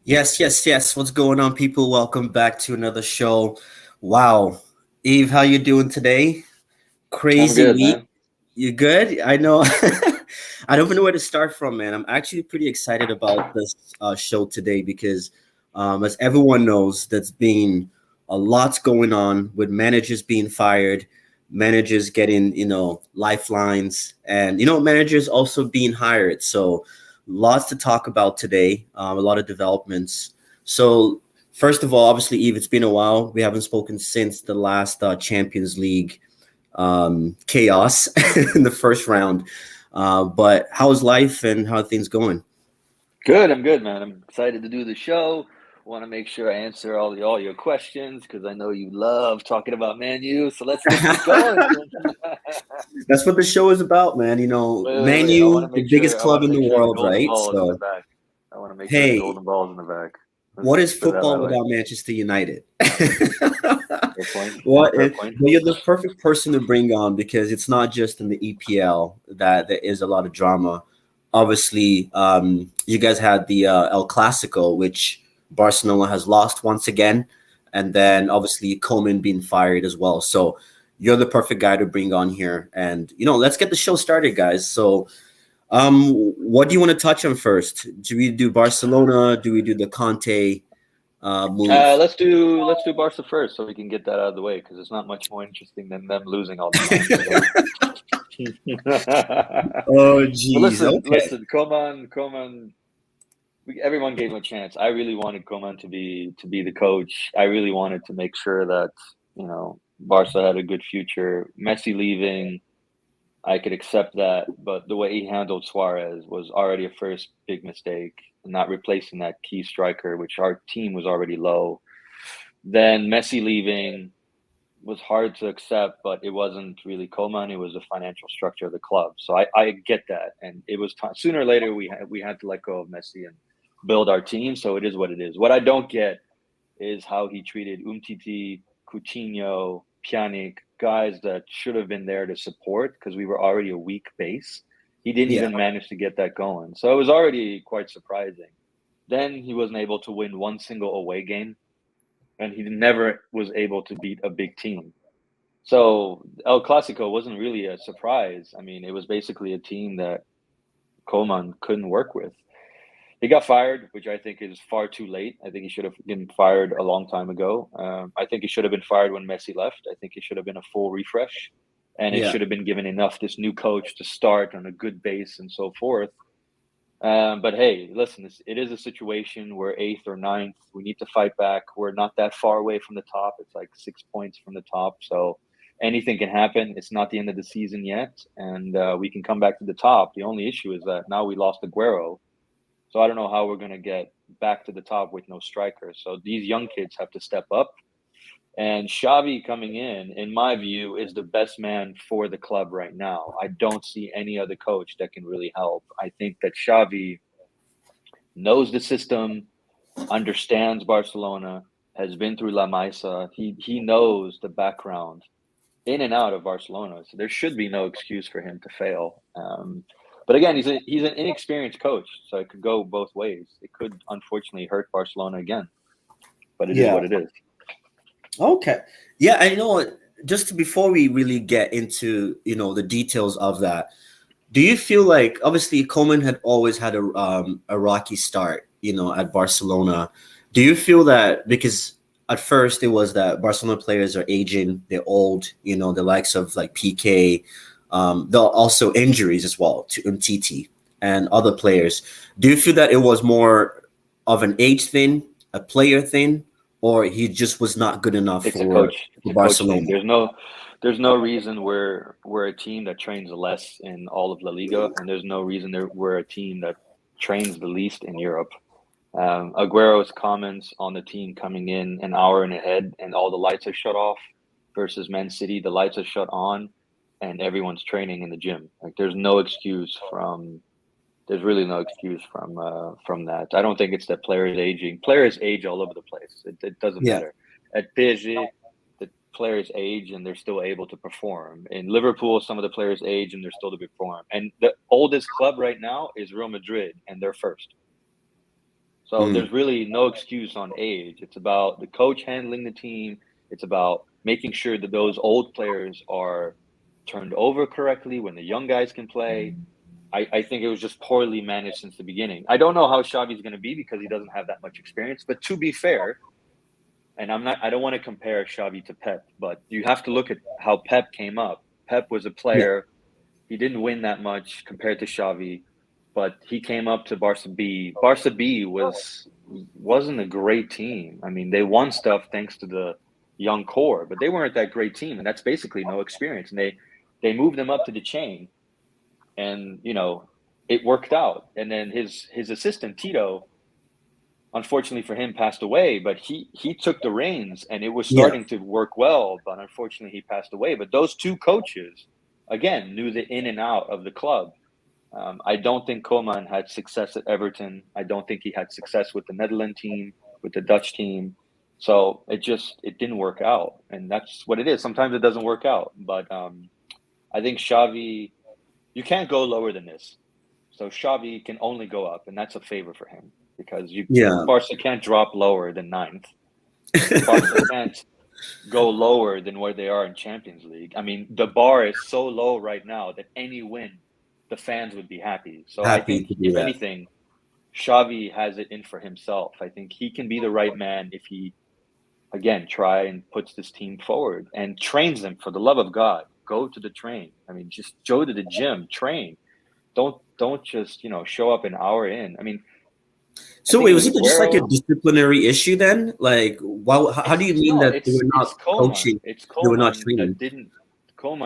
Yes, yes, yes. What's going on, people? Welcome back to another show. Wow, Eve, how you doing today? I'm Crazy good, week. man. You good? I know. I don't even know where to start from, man. I'm actually pretty excited about this show today because, as everyone knows, there's been a lot going on with managers being fired, managers getting lifelines, and managers also being hired. So, lots to talk about today. A lot of developments. So, first of all, obviously, Eve, it's been a while. We haven't spoken since the last Champions League chaos in the first round. But how's life and how are things going? Good, I'm good, man. I'm excited to do the show. Want to make sure I answer all your questions because I know you love talking about Man U. So let's get this going. That's what the show is about, man. Man I want to U, the make biggest sure club in the the world, golden right? ball is in the So, back. I want to make sure the hey, golden ball is in the back. what Let's is put it that football way. without Manchester United? Fair point. what Fair is, point. well, you're the perfect person to bring on because it's not just in the EPL that there is a lot of drama. Obviously, you guys had the El Clasico, which Barcelona has lost once again, and then obviously Coleman being fired as well. So you're the perfect guy to bring on here, and let's get the show started, guys. So, what do you want to touch on first? Do we do Barcelona? Do we do the Conte move? Let's do Barca first so we can get that out of the way because it's not much more interesting than them losing all the time. So. Oh, But geez. Okay. listen, Coman. Everyone gave him a chance. I really wanted Coman to be the coach. I really wanted to make sure that Barca had a good future. Messi leaving, I could accept that, but the way he handled Suarez was already a first big mistake. Not replacing that key striker, which our team was already low. Then Messi leaving was hard to accept, but it wasn't really Coman. It was the financial structure of the club. So I get that, and it was time. Sooner or later we had to let go of Messi and build our team. So it is what it is. What I don't get is how he treated Umtiti, Coutinho, Pjanic, guys that should have been there to support because we were already a weak base. He didn't Yeah. even manage to get that going. So it was already quite surprising. Then he wasn't able to win one single away game, and he never was able to beat a big team. So El Clasico wasn't really a surprise. I mean, it was basically a team that Coman couldn't work with. He got fired, which I think is far too late. I think he should have been fired a long time ago. I think he should have been fired when Messi left. I think he should have been a full refresh, and it Yeah. should have been given enough this new coach to start on a good base and so forth. But hey, listen, it is a situation where eighth or ninth, we need to fight back. We're not that far away from the top. It's like 6 points from the top. So anything can happen. It's not the end of the season yet. And we can come back to the top. The only issue is that now we lost Aguero. So I don't know how we're going to get back to the top with no striker. So these young kids have to step up. And Xavi coming in my view, is the best man for the club right now. I don't see any other coach that can really help. I think that Xavi knows the system, understands Barcelona, has been through La Maisa. He knows the background in and out of Barcelona, so there should be no excuse for him to fail. But again, he's an inexperienced coach, so it could go both ways. It could unfortunately hurt Barcelona again, but it is Yeah. what it is. Okay. Yeah, I know what. Just before we really get into the details of that, do you feel like obviously Coleman had always had a rocky start, at Barcelona? Do you feel that because at first it was that Barcelona players are aging, they're old, the likes of like PK, though also injuries as well to Umtiti and other players. Do you feel that it was more of an age thing, a player thing, or he just was not good enough It's a for, coach. It's for a coach thing. Barcelona? There's no reason we're a team that trains less in all of La Liga, and there's no reason we're a team that trains the least in Europe. Aguero's comments on the team coming in an hour and ahead, and all the lights are shut off, versus Man City, the lights are shut on, and everyone's training in the gym. Like there's really no excuse from that. I don't think it's that players aging. Players age all over the place. It doesn't Yeah. matter. At PSG, the players age and they're still able to perform. In Liverpool, some of the players age and they're still to perform. And the oldest club right now is Real Madrid, and they're first. So there's really no excuse on age. It's about the coach handling the team. It's about making sure that those old players are turned over correctly when the young guys can play. I think it was just poorly managed since the beginning. I don't know how Xavi's going to be because he doesn't have that much experience. But to be fair, and I don't want to compare Xavi to Pep, but you have to look at how Pep came up. Pep was a Yeah. player. He didn't win that much compared to Xavi, but he came up to Barca B. Barca B wasn't a great team. I mean, they won stuff thanks to the young core, but they weren't that great team, and that's basically no experience. And they moved them up to the chain, and it worked out. And then his assistant Tito, unfortunately for him, passed away, but he took the reins, and it was Yeah. starting to work well. But unfortunately, he passed away. But those two coaches, again, knew the in and out of the club. I don't think Koeman had success at Everton. I don't think he had success with the Netherlands team, with the Dutch team. So it didn't work out, and that's what it is. Sometimes it doesn't work out, but I think Xavi, you can't go lower than this. So Xavi can only go up, and that's a favor for him because Yeah. Barca can't drop lower than ninth. Barca can't go lower than where they are in Champions League. I mean, the bar is so low right now that any win, the fans would be happy. So I Happy think, to do if that. anything, Xavi has it in for himself. I think he can be the right man if he, again, try and puts this team forward and trains them. For the love of God, go to the train. I mean, just go to the gym, train. Don't just show up an hour in. I mean, I So think wait, it was was it just like a Aguero. disciplinary issue then? Like, how do you mean that they were It's not Coman. coaching, It's they were not Coman training?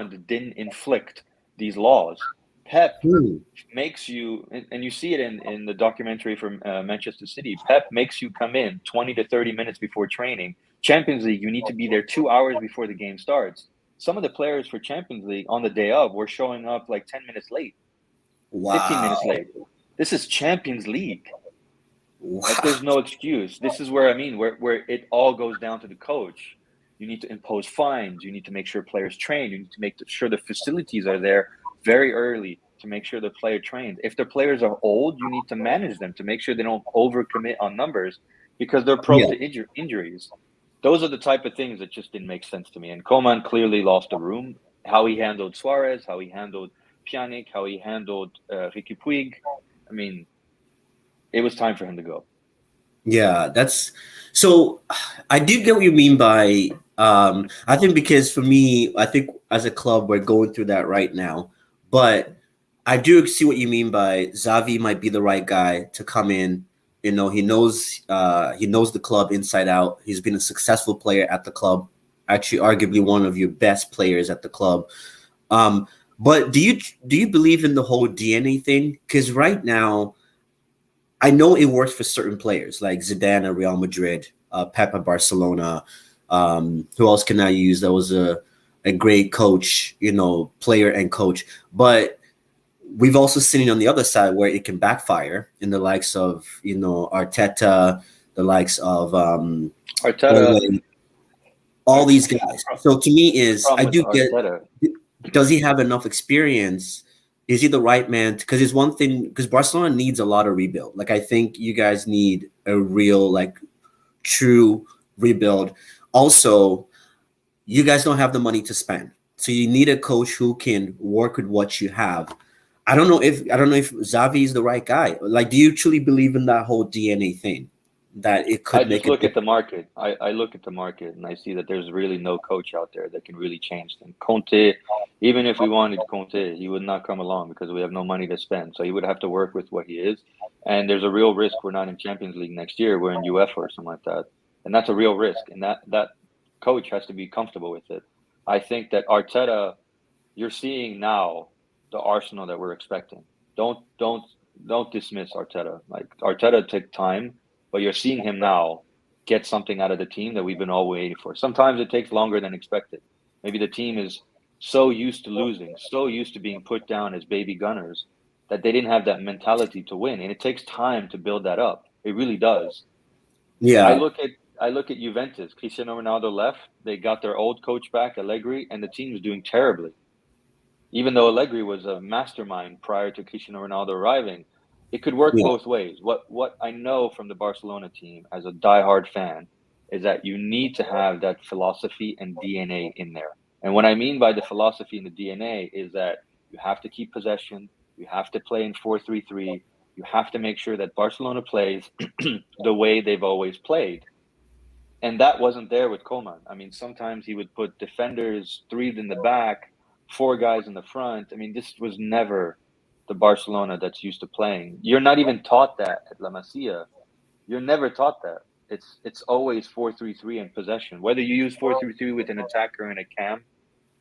that didn't inflict these laws. Pep Hmm. makes you, and you see it in the documentary from Manchester City. Pep makes you come in 20 to 30 minutes before training. Champions League, you need to be there 2 hours before the game starts. Some of the players for Champions League on the day of were showing up like 10 minutes late, 15 minutes Wow. late. This is Champions League. Like, Wow. there's no excuse. This is where where it all goes down to the coach. You need to impose fines. You need to make sure players train. You need to make sure the facilities are there very early to make sure the player trains. If the players are old, you need to manage them to make sure they don't overcommit on numbers because they're prone Yeah. to injuries. Those are the type of things that just didn't make sense to me. And Coman clearly lost the room. How he handled Suarez, how he handled Pjanic, how he handled Ricky Puig. I mean, it was time for him to go. Yeah, that's so I do get what you mean by I think because for me, I think as a club we're going through that right now. But I do see what you mean by Xavi might be the right guy to come in. You know, he knows the club inside out. He's been a successful player at the club, actually arguably one of your best players at the club. Um, but do you believe in the whole DNA thing? Because right now I know it works for certain players like Zidane at Real Madrid, Pep at Barcelona. Who else can I use? That was a great coach, player and coach. But we've also seen it on the other side where it can backfire in the likes of Arteta, the likes of Arteta, Ole, all these guys. So to me, the is I problem with do get, Arteta, does he have enough experience? Is he the right man? Because it's one thing, because Barcelona needs a lot of rebuild. Like I think you guys need a real, like, true rebuild. Also, you guys don't have the money to spend, so you need a coach who can work with what you have. I don't know if Xavi is the right guy. Like, do you truly believe in that whole DNA thing that it I could just make a look at difference? the market. I look at the market and I see that there's really no coach out there that can really change them. Conte, even if we wanted Conte, he would not come along because we have no money to spend. So he would have to work with what he is. And there's a real risk we're not in Champions League next year. We're in UEFA or something like that. And that's a real risk. And that coach has to be comfortable with it. I think that Arteta, you're seeing now the Arsenal that we're expecting. Don't don't don't dismiss Arteta. Like, Arteta took time, but you're seeing him now get something out of the team that we've been all waiting for. Sometimes it takes longer than expected. Maybe the team is so used to losing, so used to being put down as baby gunners that they didn't have that mentality to win, and it takes time to build that up. It really does. I Yeah, look at I look at Juventus. Cristiano Ronaldo left. They got their old coach back, Allegri, and the team is doing terribly. Even though Allegri was a mastermind prior to Cristiano Ronaldo arriving, It could work Yeah. both ways. What I know from the Barcelona team as a diehard fan is that you need to have that philosophy and DNA in there. And what I mean by the philosophy and the DNA is that you have to keep possession, you have to play in 4-3-3, you have to make sure that Barcelona plays the way they've always played. And that wasn't there with Coman. I mean, sometimes he would put defenders, three in the back, four guys in the front. I mean, this was never the Barcelona that's used to playing. You're not even taught that at La Masia. You're never taught that. It's always 4-3-3 in possession. Whether you use 4-3-3 with an attacker and a cam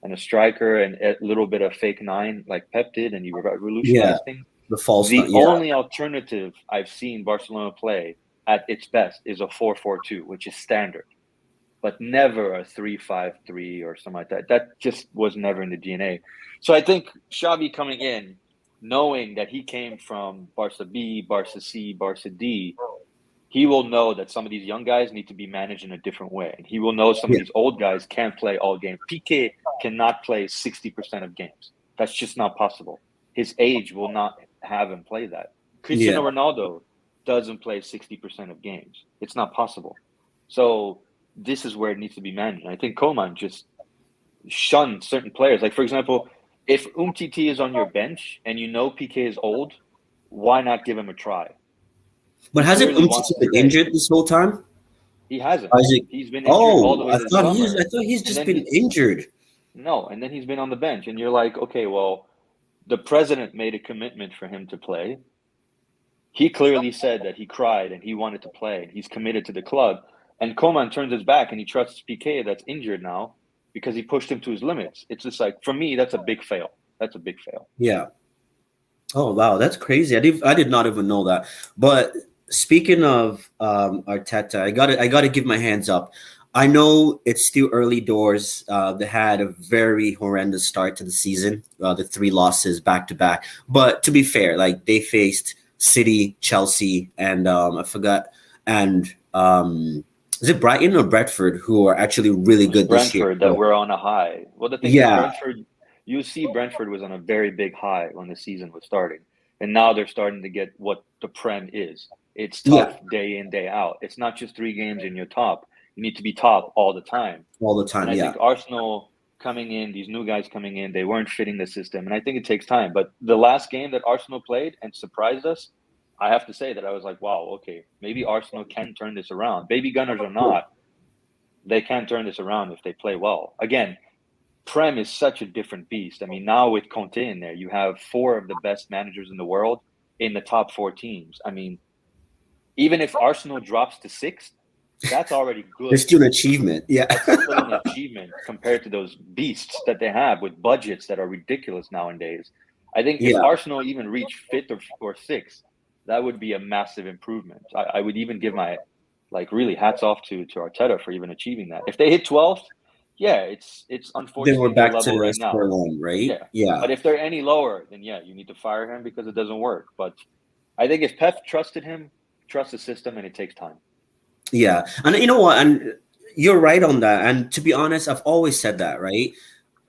and a striker and a little bit of fake nine like Pep did, and you Yeah. revolutionize things. The false The nine. Yeah. only alternative I've seen Barcelona play at its best is a 4-4-2, which is standard, but never a 3-5-3 or something like that. That just was never in the DNA. So I think Xavi coming in, knowing that he came from Barca B, Barca C, Barca D, he will know that some of these young guys need to be managed in a different way. And he will know some of Yeah. these old guys can't play all games. Piqué cannot play 60% of games. That's just not possible. His age will not have him play that. Cristiano Ronaldo doesn't play 60% of games. It's not possible. So this is where it needs to be managed. And I think Coman just shunned certain players. Like, for example, if Umtiti is on your bench and you know Piqué is old, why not give him a try? But He hasn't clearly wants Umtiti to been stay. injured this whole time? He hasn't. Isaac. He's been injured all the Oh, way to the summer. I thought he's And just then been injured. no, and then he's been on the bench. And you're like, okay, well, the president made a commitment for him to play. He clearly said that he cried and he wanted to play. He's committed to the club. And Coman turns his back and he trusts Piqué that's injured now because he pushed him to his limits. It's just like, for me, that's a big fail. That's a big fail. Yeah. Oh wow, that's crazy. I did not even know that. But speaking of Arteta, I gotta give my hands up. I know it's still early doors. They had a very horrendous start to the season. The three losses back to back. But to be fair, like they faced City, Chelsea, and I forgot, and is it Brighton or Brentford who are actually really It was good this year? Brentford that were on a high. Well, the thing is, Yeah, Brentford, you see, Brentford was on a very big high when the season was starting. And now they're starting to get what the Prem is. It's yeah, tough day in, day out. It's not just 3 games in your top. You need to be top all the time. all the And time. I Yeah, think Arsenal coming in, these new guys coming in, they weren't fitting the system. And I think it takes time. But the last game that Arsenal played and surprised us, I have to say that I was like, wow, okay, maybe Arsenal can turn this around. Baby Gunners or not, they can turn this around if they play well. Again, Prem is such a different beast. I mean, now with Conte in there, you have 4 of the best managers in the world in the top 4 teams. I mean, even if Arsenal drops to 6th, that's already there's good. still an achievement. Yeah, That's still an achievement compared to those beasts that they have with budgets that are ridiculous nowadays. I think if yeah. Arsenal even reach 5th or 6th, that would be a massive improvement. I would even give my really hats off to Arteta for even achieving that. If they hit 12th, yeah, it's Then we're unfortunately their back level to right square now. one, right? Yeah. Yeah, But if they're any lower, then yeah, you need to fire him because it doesn't work. But I think if Pep trusted him, trust the system, and it takes time. yeah. And you know what? And you're right on that. And to be honest, I've always said that, right?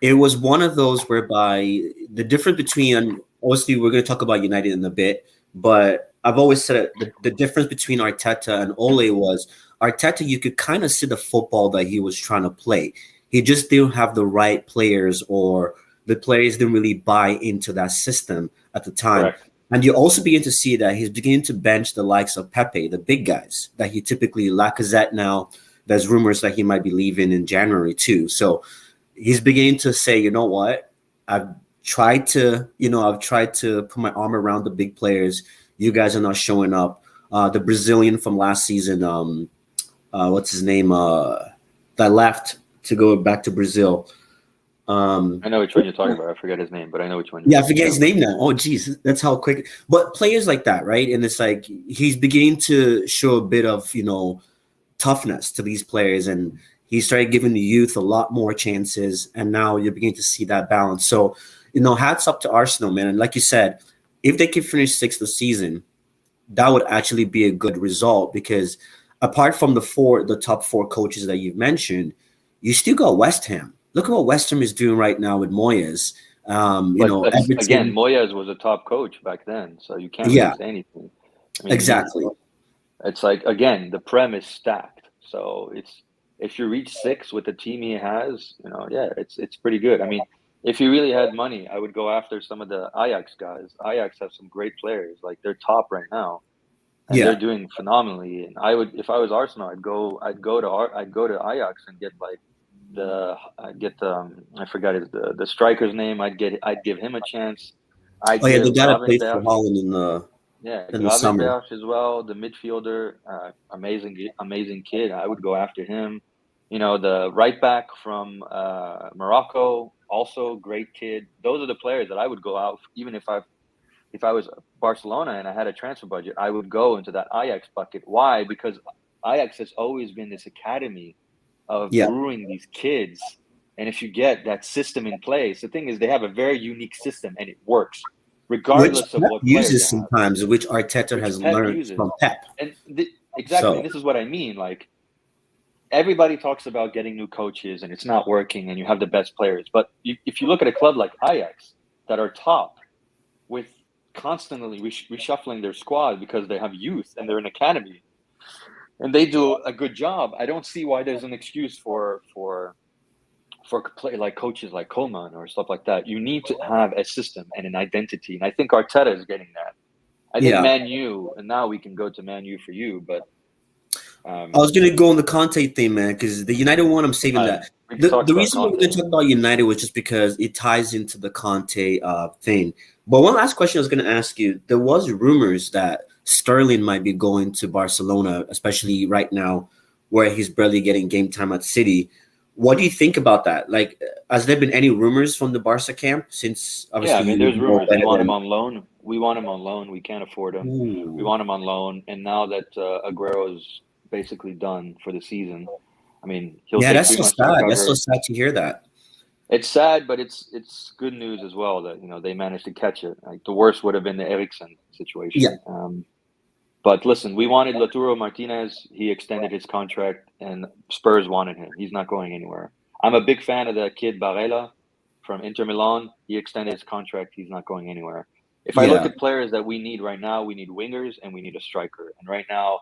It was one of those whereby the difference between, obviously, we're going to talk about United in a bit, but I've always said it, the difference between Arteta and Ole was Arteta, you could kind of see the football that he was trying to play. He just didn't have the right players, or the players didn't really buy into that system at the time. Correct. And you also begin to see that he's beginning to bench the likes of Pepe, the big guys that he typically Lacazette now. There's rumors that he might be leaving in January too. So he's beginning to say, you know what? I've I've tried to put my arm around the big players. You guys are not showing up. The Brazilian from last season, what's his name? That left to go back to Brazil. I know which one you're talking about. I forget his name, but I know which one. Yeah, I forget his name now. Oh, geez, that's how quick. But players like that, right? And it's like he's beginning to show a bit of toughness to these players, and he started giving the youth a lot more chances, and now you're beginning to see that balance. So, hats up to Arsenal, man. And like you said, if they can finish 6th this season, that would actually be a good result because apart from the top 4 coaches that you've mentioned, you still got West Ham. Look at what West Ham is doing right now with Moyes. But again, Everton. Moyes was a top coach back then, so you can't really Yeah, say anything. I mean, exactly. it's like, again, the Prem is stacked. So it's if you reach six with the team he has, yeah, it's pretty good. I mean, if he really had money, I would go after some of the Ajax guys. Ajax have some great players, like they're top right now, and they're Yeah. doing phenomenally. And I would, if I was Arsenal, I'd go to Ajax and get like I forgot the striker's name. I'd give him a chance. I'd Oh yeah, the give guy that plays for Gravenberch. Holland Yeah, in the summer. Gravenberch as well, the midfielder, amazing kid. I would go after him. The right back from Morocco, also great kid. Those are the players that I would go out. Even if I was Barcelona and I had a transfer budget, I would go into that Ajax bucket. Why? Because Ajax has always been this academy of Yeah. brewing these kids. And if you get that system in place, the thing is they have a very unique system and it works Which regardless of Pep what players uses you have, sometimes, which Arteta which has Pep learned uses. from Pep. And exactly, So and this is what I mean. Like everybody talks about getting new coaches and it's not working and you have the best players. But if you look at a club like Ajax that are top with constantly reshuffling their squad because they have youth and they're an academy and they do a good job, I don't see why there's an excuse for play like coaches like Coleman or stuff like that. You need to have a system and an identity, and I think Arteta is getting that. I think yeah. Man U, and now we can go to Man U for you, but I was gonna go on the Conte thing, man, because the United one, I'm saving that. we can talk The about reason why we're Conte. gonna talk about United was just because it ties into the Conte thing. But one last question I was gonna ask you: there was rumors that Sterling might be going to Barcelona, especially right now, where he's barely getting game time at City. What do you think about that? Like, has there been any rumors from the Barca camp since Yeah, I obviously mean, you there's know rumors we better want him than? on loan. We want him on loan. We can't afford him. We Ooh. want him on loan, and now that Aguero's basically done for the season, I mean, he'll Yeah, take that's three so months to sad. That's so recover. sad to hear that. It's sad, but it's good news as well that they managed to catch it. Like the worst would have been the Ericsson Yeah, situation. But listen, we wanted Lautaro Martinez. He extended his contract, and Spurs wanted him. He's not going anywhere. I'm a big fan of the kid Barella from Inter Milan. He extended his contract. He's not going anywhere. If I look yeah. at players that we need right now, we need wingers and we need a striker. And right now,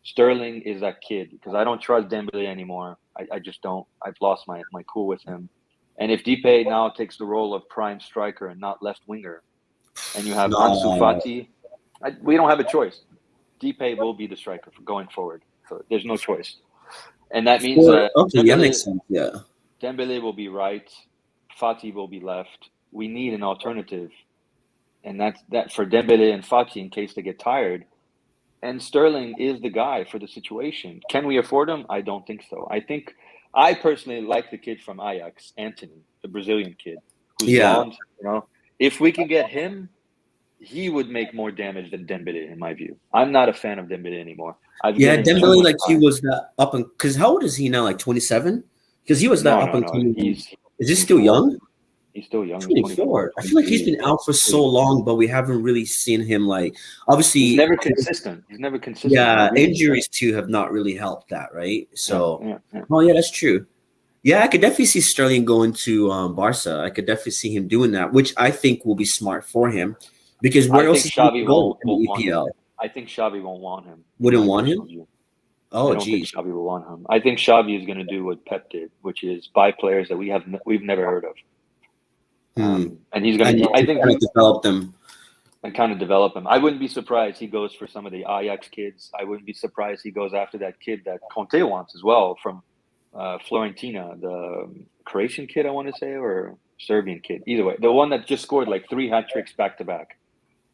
Sterling is that kid because I don't trust Dembele anymore. I just don't. I've lost my cool with him. And if Dipe now takes the role of prime striker and not left winger, and you have Ansu No. Fati, we don't have a choice. Dipe will be the striker for going forward. So there's no choice. And that means For that okay, yeah, Dembele, makes sense. Yeah, Dembele will be right, Fati will be left. We need an alternative. And that's that for Dembele and Fati in case they get tired. And Sterling is the guy for the situation. Can we afford him? I don't think so. I personally like the kid from Ajax, Anthony, the Brazilian kid who's yeah, blonde. If we can get him, he would make more damage than Dembele, in my view. I'm not a fan of Dembele anymore. I've yeah. given him too Dembele, much like he time. was that up and because how old is he now? Like 27? Because he was that up and No. coming. He's Is he still 24. young? He's still young. He's 24, 24. I feel like he's 23. been out for He's still so young. long, but we haven't really seen him like He's obviously. never consistent. He's never consistent. I Yeah, agree with you. injuries too have not really helped that, right? Yeah, So, yeah, yeah. oh yeah, that's true. Yeah, I could definitely see Sterling going to Barca. I could definitely see him doing that, which I think will be smart for him because I where else think is he going Xavi to go in the won't want him. EPL? I think Xavi won't want him, in Wouldn't my want personal him? view. I Oh, don't think geez. Xavi will want him. I think Xavi is going to do what Pep did, which is buy players that we've never heard of. Hmm. And he's going And to. I to think kind of develop them. and kind of develop him. I wouldn't be surprised he goes for some of the Ajax kids. I wouldn't be surprised he goes after that kid that Conte wants as well from Florentina, the Croatian kid, I want to say, or Serbian kid. Either way, the one that just scored like 3 hat tricks back to back,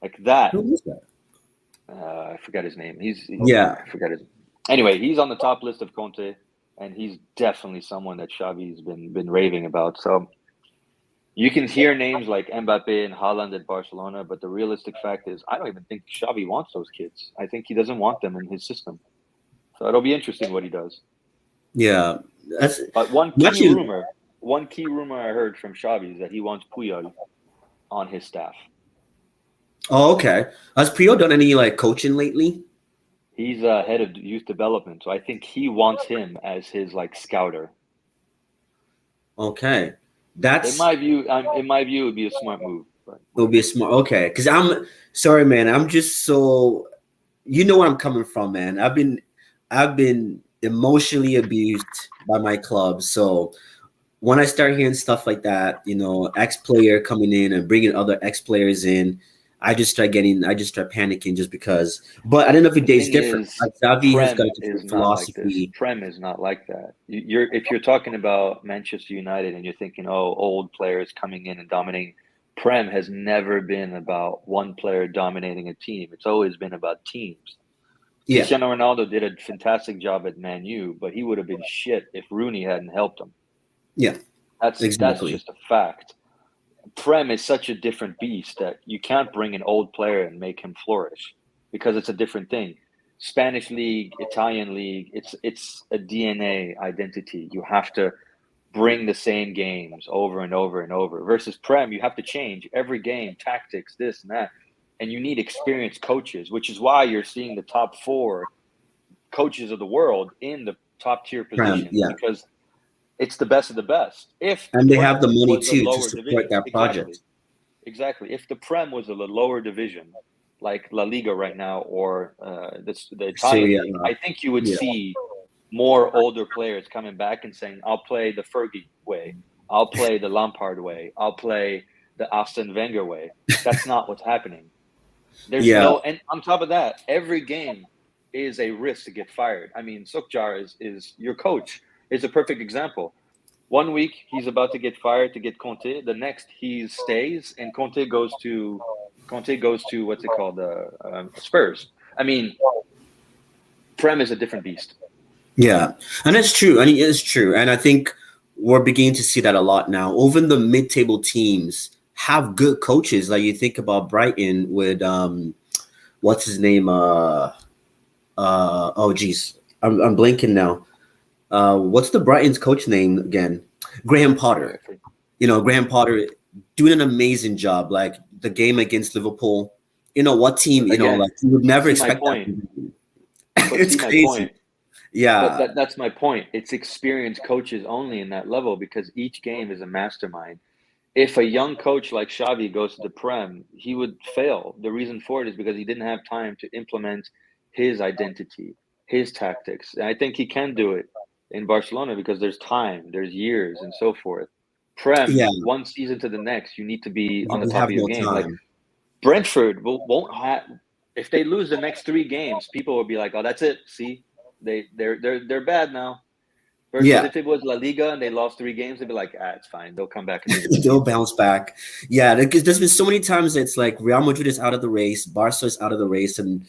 like that. Who is that? I forgot his name. Yeah. I forgot his. Anyway, he's on the top list of Conte, and he's definitely someone that Xavi's been raving about. So you can hear names like Mbappe and Haaland at Barcelona, but the realistic fact is, I don't even think Xavi wants those kids. I think he doesn't want them in his system. So it'll be interesting what he does. Yeah. That's But actually. one key rumor I heard from Xavi is that he wants Puyol on his staff. Oh, okay. Has Pio done any like coaching lately? He's head of youth development, so I think he wants him as his like scouter. Okay. In That's my view, it would be a smart move. But it'll be a smart. Okay, because I'm sorry, man. I'm just so you know where I'm coming from, man. I've been emotionally abused by my club, so when I start hearing stuff like that, ex player coming in and bringing other ex players in, I just start panicking just because. But at the end of the the day, it's thing different. is, Like Xavi has got a Prem is different not like this. philosophy. Prem is not like that. If you're talking about Manchester United and you're thinking, oh, old players coming in and dominating, Prem has never been about one player dominating a team. It's always been about teams. Yeah, Cristiano Ronaldo did a fantastic job at Man U, but he would have been shit if Rooney hadn't helped him. yeah, That's exactly. just a fact. Prem is such a different beast that you can't bring an old player and make him flourish because it's a different thing. Spanish league, Italian league, it's a DNA identity. You have to bring the same games over and over and over. Versus Prem, you have to change every game, tactics, this and that. And you need experienced coaches, which is why you're seeing the top four coaches of the world in the top tier Prem, positions yeah, because it's the best of the best. If the and they have the Prem money was a too to lower support division, that exactly, project. exactly. If the Prem was a lower division, like La Liga right now, or the Italian Syria, league, I think you would yeah, see more older players coming back and saying, "I'll play the Fergie way. I'll play the Lampard way. I'll play the Arsene Wenger way." That's not what's happening. There's yeah, no, and on top of that, every game is a risk to get fired. I mean, Sukjar is your coach is a perfect example. One week he's about to get fired to get Conte. The next he stays and Conte goes to what's it called, Spurs. I mean, Prem is a different beast. yeah, and it's true. And it is true. And I think we're beginning to see that a lot now. Even the mid-table teams have good coaches. Like you think about Brighton with what's his name? Oh geez, I'm blanking now. What's the Brighton's coach name again? Graham Potter. Graham Potter doing an amazing job. Like the game against Liverpool. What team? Again, Like you would never see my expect that. point. But It's see my crazy. point. But Yeah, that's my point. It's experienced coaches only in that level because each game is a mastermind. If a young coach like Xavi goes to the Prem, he would fail. The reason for it is because he didn't have time to implement his identity, his tactics. And I think he can do it in Barcelona because there's time, there's years, and so forth. yeah. Prem, one season to the next, you need to be on the You top have of your no game. Like time. Brentford won't have. If they lose the next three games, people will be like, "Oh, that's it. See, they're bad now." Versus Yeah, if it was La Liga and they lost three games, they'd be like, "Ah, it's fine. They'll come back and win the league they'll again." bounce back. Yeah, because there's been so many times it's like Real Madrid is out of the race, Barca is out of the race, and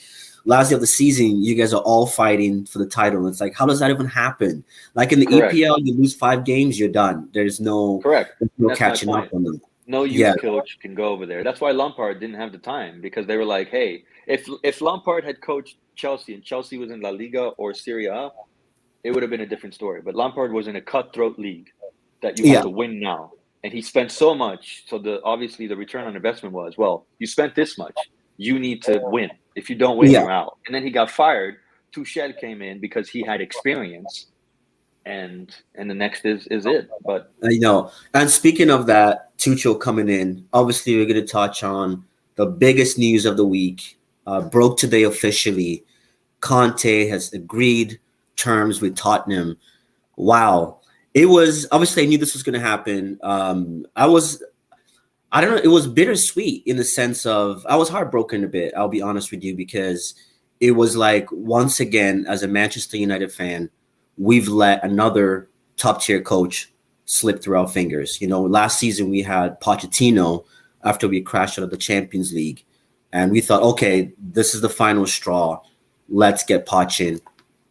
last day of the season, you guys are all fighting for the title. It's like, how does that even happen? Like in the Correct. EPL, you lose 5 games, you're done. Correct. There's And no that's my catching up point. on them. No Yeah, youth coach can go over there. That's why Lampard didn't have the time because they were like, "Hey, if Lampard had coached Chelsea and Chelsea was in La Liga or Serie A, it would have been a different story." But Lampard was in a cutthroat league that you have yeah, to win now, and he spent so much. So obviously the return on investment was, well, you spent this much, you need to win. If you don't win, yeah. you're out. And then he got fired. Tuchel came in because he had experience, and the next is it. But I know. And speaking of that, Tuchel coming in, obviously we're going to touch on the biggest news of the week. Broke today officially. Conte has agreed terms with Tottenham. Wow. It was obviously I knew this was going to happen. I don't know, it was bittersweet in the sense of I was heartbroken a bit, I'll be honest with you, because it was like once again, as a Manchester United fan, we've let another top tier coach slip through our fingers. Last season we had Pochettino after we crashed out of the Champions League, and we thought, okay, this is the final straw. Let's get Poch in.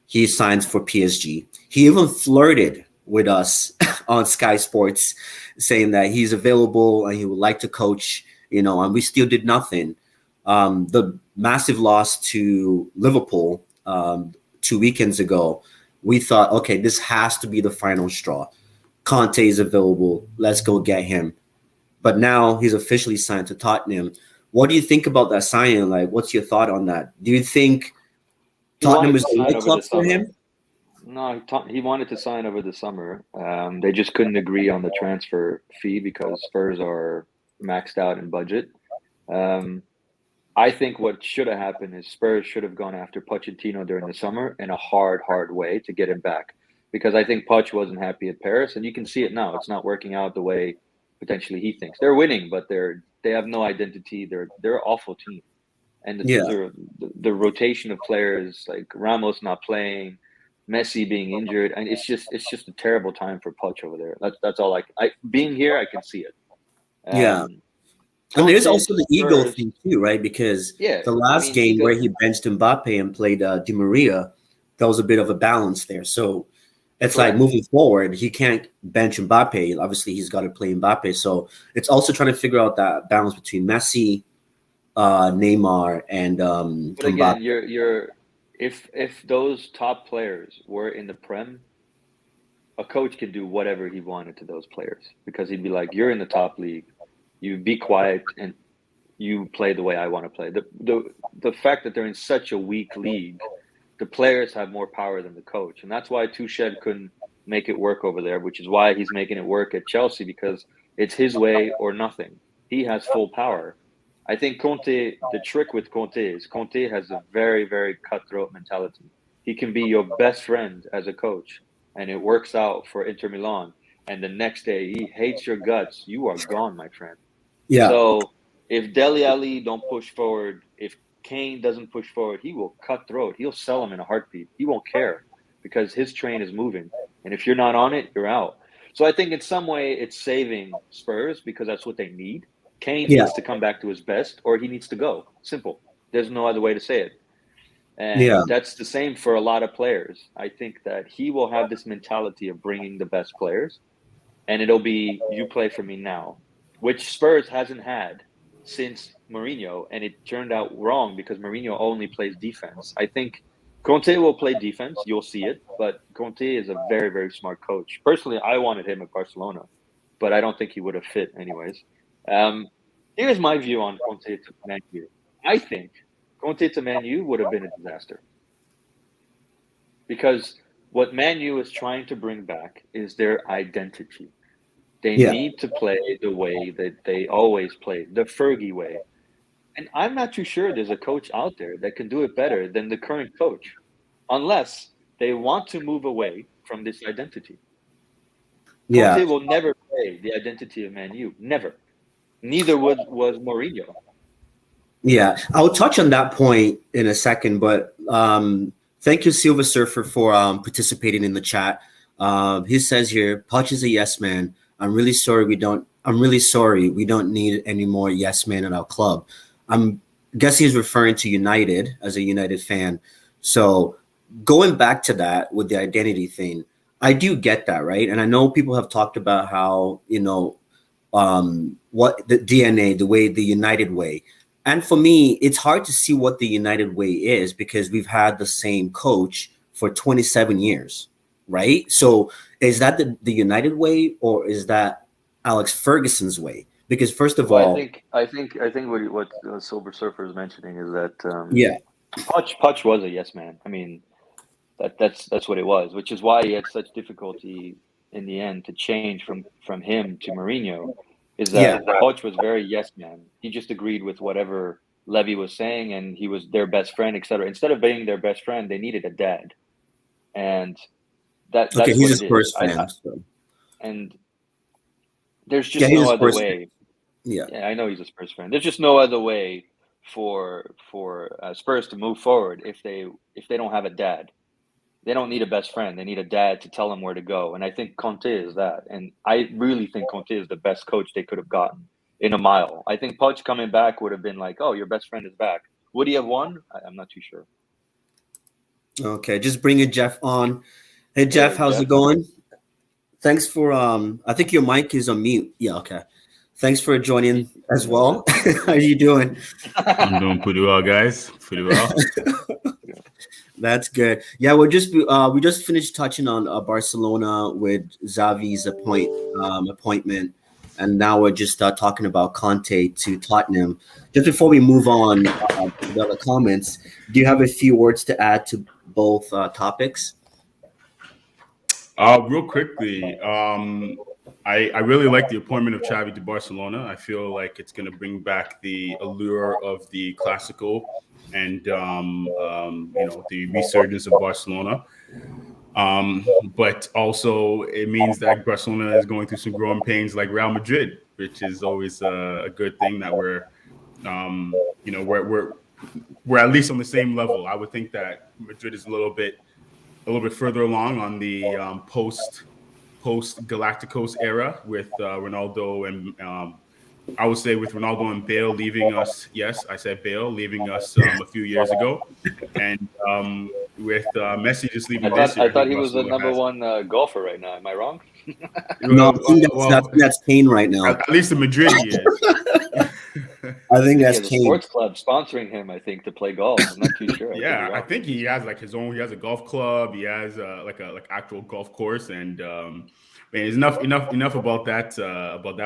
He signs for PSG. He even flirted with us on Sky Sports, saying that he's available and he would like to coach, and we still did nothing. The massive loss to Liverpool 2 weekends ago, we thought, okay, this has to be the final straw. Conte is available. Let's go get him. But now he's officially signed to Tottenham. What do you think about that signing? Like, what's your thought on that? Do you think he Tottenham wanted is to the sign right over club the for summer. him? No, he wanted to sign over the summer. They just couldn't agree on the transfer fee because Spurs are maxed out in budget. Um, I think what should have happened is Spurs should have gone after Pochettino during the summer in a hard way to get him back. Because I think Poch wasn't happy at Paris, and you can see it now. It's not working out the way potentially he thinks. They're winning, but they have no identity. They're an awful team, and Yeah, the rotation of players like Ramos not playing, Messi being injured, and it's just a terrible time for Poch over there. That's all I being here, I can see it. yeah. Um, And there's Conte also to the ego Spurs, thing too, right? Because yeah. the I last mean, game where he benched Mbappe and played Di Maria, that was a bit of a balance there. So it's like correct. moving forward, he can't bench Mbappe. Obviously, he's got to play Mbappe. So it's also trying to figure out that balance between Messi, Neymar, and But Mbappe. again, you're if those top players were in the Prem, a coach could do whatever he wanted to those players because he'd be like, "You're in the top league. You be quiet and you play the way I want to play." The fact that they're in such a weak league, the players have more power than the coach, and that's why Tuchel couldn't make it work over there, which is why he's making it work at Chelsea because it's his way or nothing. He has full power. I think Conte. The trick with Conte is Conte has a very cutthroat mentality. He can be your best friend as a coach, and it works out for Inter Milan. And the next day, he hates your guts. You are gone, my friend. Yeah, So if Dele Alli don't push forward, if Kane doesn't push forward, he will cut throat. He'll sell him in a heartbeat. He won't care because his train is moving. And if you're not on it, you're out. So I think in some way it's saving Spurs because that's what they need. Kane yeah, needs to come back to his best or he needs to go. Simple. There's no other way to say it. yeah, And that's the same for a lot of players. I think that he will have this mentality of bringing the best players and it'll be you play for me now, which Spurs hasn't had since Mourinho, and it turned out wrong because Mourinho only plays defense. I think Conte will play defense, you'll see it, but Conte is a very smart coach. Personally, I wanted him at Barcelona, but I don't think he would have fit anyways. Um, Here's my view on Conte to Man U. I think Conte to Man U would have been a disaster because what Man U is trying to bring back is their identity. They yeah, need to play the way that they always played, the Fergie way. And I'm not too sure there's a coach out there that can do it better than the current coach, unless they want to move away from this identity. yeah, Conte will never play the identity of Man U, never. Neither was Mourinho. yeah. I'll touch on that point in a second, but thank you, Silver Surfer, for participating in the chat. He says here, Poch is a yes man. I'm really sorry we don't. I'm really sorry we don't need any more yes men in our club. I'm guess he's referring to United as a United fan. So going back to that with the identity thing, I do get that, right? And I know people have talked about how what the DNA, the way the United way. And for me, it's hard to see what the United way is because we've had the same coach for 27 years, right? So is that the United way or is that Alex Ferguson's way? Because first of Well, all, I think what Silver Surfer is mentioning is that yeah, Poch was a yes man. I mean, that's what it was, which is why he had such difficulty in the end to change from him to Mourinho. Is yeah, that Poch was very yes man. He just agreed with whatever Levy was saying, and he was their best friend, etc. Instead of being their best friend, they needed a dad, and okay, that's he's what a it is. Spurs fan, so And there's yeah, just he's a no other Spurs fan. way. Yeah, Yeah, I know he's a Spurs fan. There's just no other way for Spurs to move forward if they don't have a dad. They don't need a best friend. They need a dad to tell them where to go. And I think Conte is that. And I really think Conte is the best coach they could have gotten in a mile. I think Poch coming back would have been like, oh, your best friend is back. Would he have won? I'm not too sure. okay, just bringing Jeff on. Hey Jeff, Hey, how's it Jeff. going? Thanks for I think your mic is on mute. Yeah, okay. Thanks for joining He as knows well. it. He knows How are you doing? I'm doing pretty well, guys. Pretty well. it. That's good. Yeah, we just finished touching on Barcelona with Xavi's appointment, and now we're just talking about Conte to Tottenham. Just before we move on to the other comments, do you have a few words to add to both topics? Real quickly, I really like the appointment of Xavi to Barcelona. I feel like it's going to bring back the allure of the classical and the resurgence of Barcelona. But also it means that Barcelona is going through some growing pains like Real Madrid, which is always a good thing that we're at least on the same level. I would think that Madrid is a little bit further along on the post Galacticos era with Ronaldo and I would say with Ronaldo and Bale leaving us. Yes, I said Bale leaving us a few years ago, and with Messi just leaving this year, I I thought think he was the Barcelona number has. one golfer right now. Am I wrong? No, I think Well, that's Kane right now. at least in Madrid he is. I think He that's has a Kane. sports club sponsoring him, I think, to play golf. I'm not too sure. Yeah, I think he has like his own. He has a golf club. He has like actual golf course, and man, there's enough about that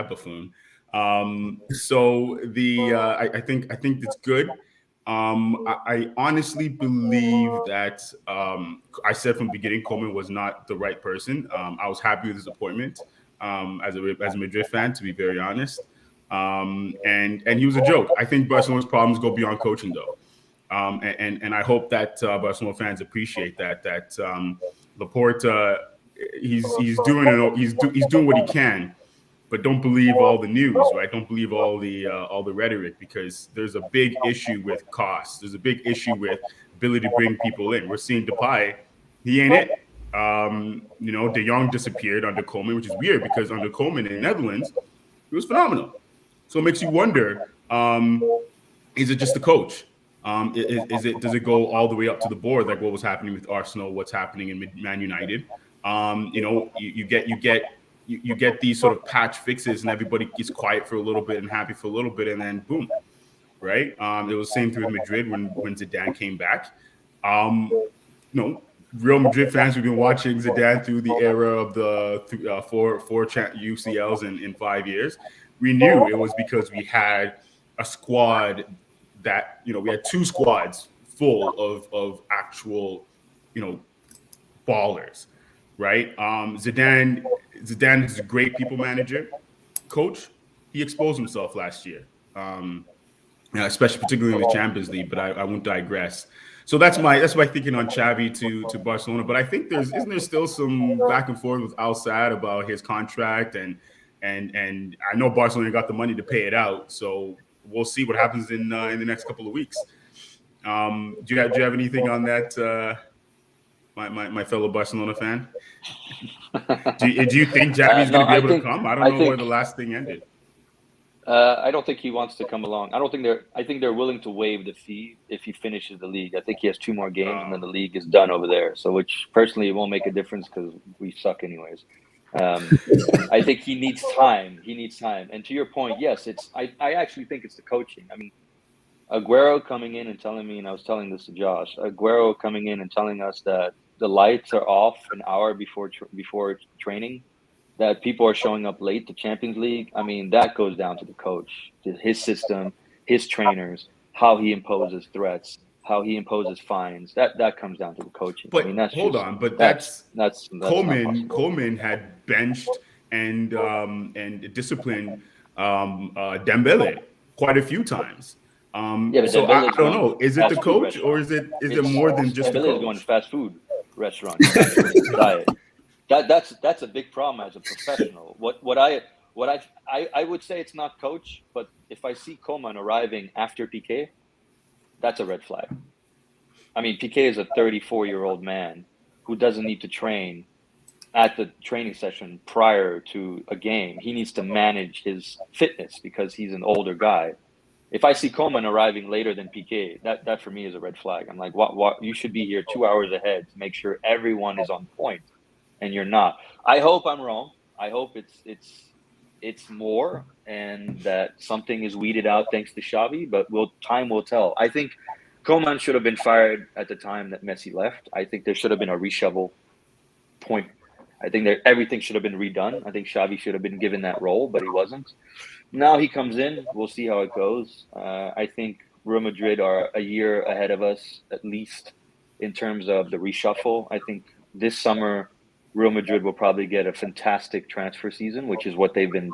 buffoon. So I think it's good. I honestly believe that I said from the beginning Coleman was not the right person. I was happy with his appointment as a Madrid fan, to be very honest. And he was a joke. I think Barcelona's problems go beyond coaching though. And I hope that Barcelona fans appreciate that Laporte he's doing what he can, but don't believe all the news, right? Don't believe all the rhetoric because there's a big issue with cost. There's a big issue with ability to bring people in. We're seeing Depay, he ain't it. De Jong disappeared under Coleman, which is weird because under Coleman in the Netherlands, he was phenomenal. So it makes you wonder. Is it just the coach? Does it go all the way up to the board like what was happening with Arsenal, what's happening in Man United? You get these sort of patch fixes and everybody gets quiet for a little bit and happy for a little bit and then boom, right? It was the same thing with Madrid when Zidane came back. Real Madrid fans, we've been watching Zidane through the era of the four UCLs in 5 years. We knew it was because we had a squad that we had two squads full of actual ballers, right? Zidane is a great people manager, coach. He exposed himself last year, especially particularly in the Champions League. But I won't digress. So that's my thinking on Xavi to Barcelona. But I think isn't there still some back and forth with Al Sadd about his contract and I know Barcelona got the money to pay it out. So we'll see what happens in the next couple of weeks. Do you have anything on that, my fellow Barcelona fan? Do you think Xavi's going to be able to come? I don't know where the last thing ended. I don't think he wants to come along. I think they're willing to waive the fee if he finishes the league. I think he has 2 more games and then the league is done over there. So, which personally it won't make a difference because we suck anyways. I think he needs time. And to your point, yes, I actually think it's the coaching. I mean, Aguero coming in and telling me, and I was telling this to Josh, Aguero coming in and telling us that the lights are off an hour before training, that people are showing up late to Champions League. I mean, that goes down to the coach, to his system, his trainers, how he imposes threats, how he imposes fines. That comes down to the coaching. But I mean, that's Coleman had benched and disciplined Dembele quite a few times. So I don't know. Is it the coach or is it more than just the coach? Dembele is going to fast food restaurants. Diet. That's a big problem as a professional. What I would say it's not coach, but if I see Coman arriving after Piqué, that's a red flag. I mean, Piqué is a 34-year-old man who doesn't need to train at the training session prior to a game. He needs to manage his fitness because he's an older guy. If I see Coman arriving later than Piqué, that for me is a red flag. I'm like, what? You should be here 2 hours ahead to make sure everyone is on point, and you're not. I hope I'm wrong. I hope it's more, and that something is weeded out thanks to Xavi. But time will tell. I think Coman should have been fired at the time that Messi left. I think there should have been a reshuffle point. I think that everything should have been redone. I think Xavi should have been given that role, but he wasn't. Now he comes in. We'll see how it goes. I think Real Madrid are a year ahead of us, at least in terms of the reshuffle. I think this summer Real Madrid will probably get a fantastic transfer season, which is what they've been,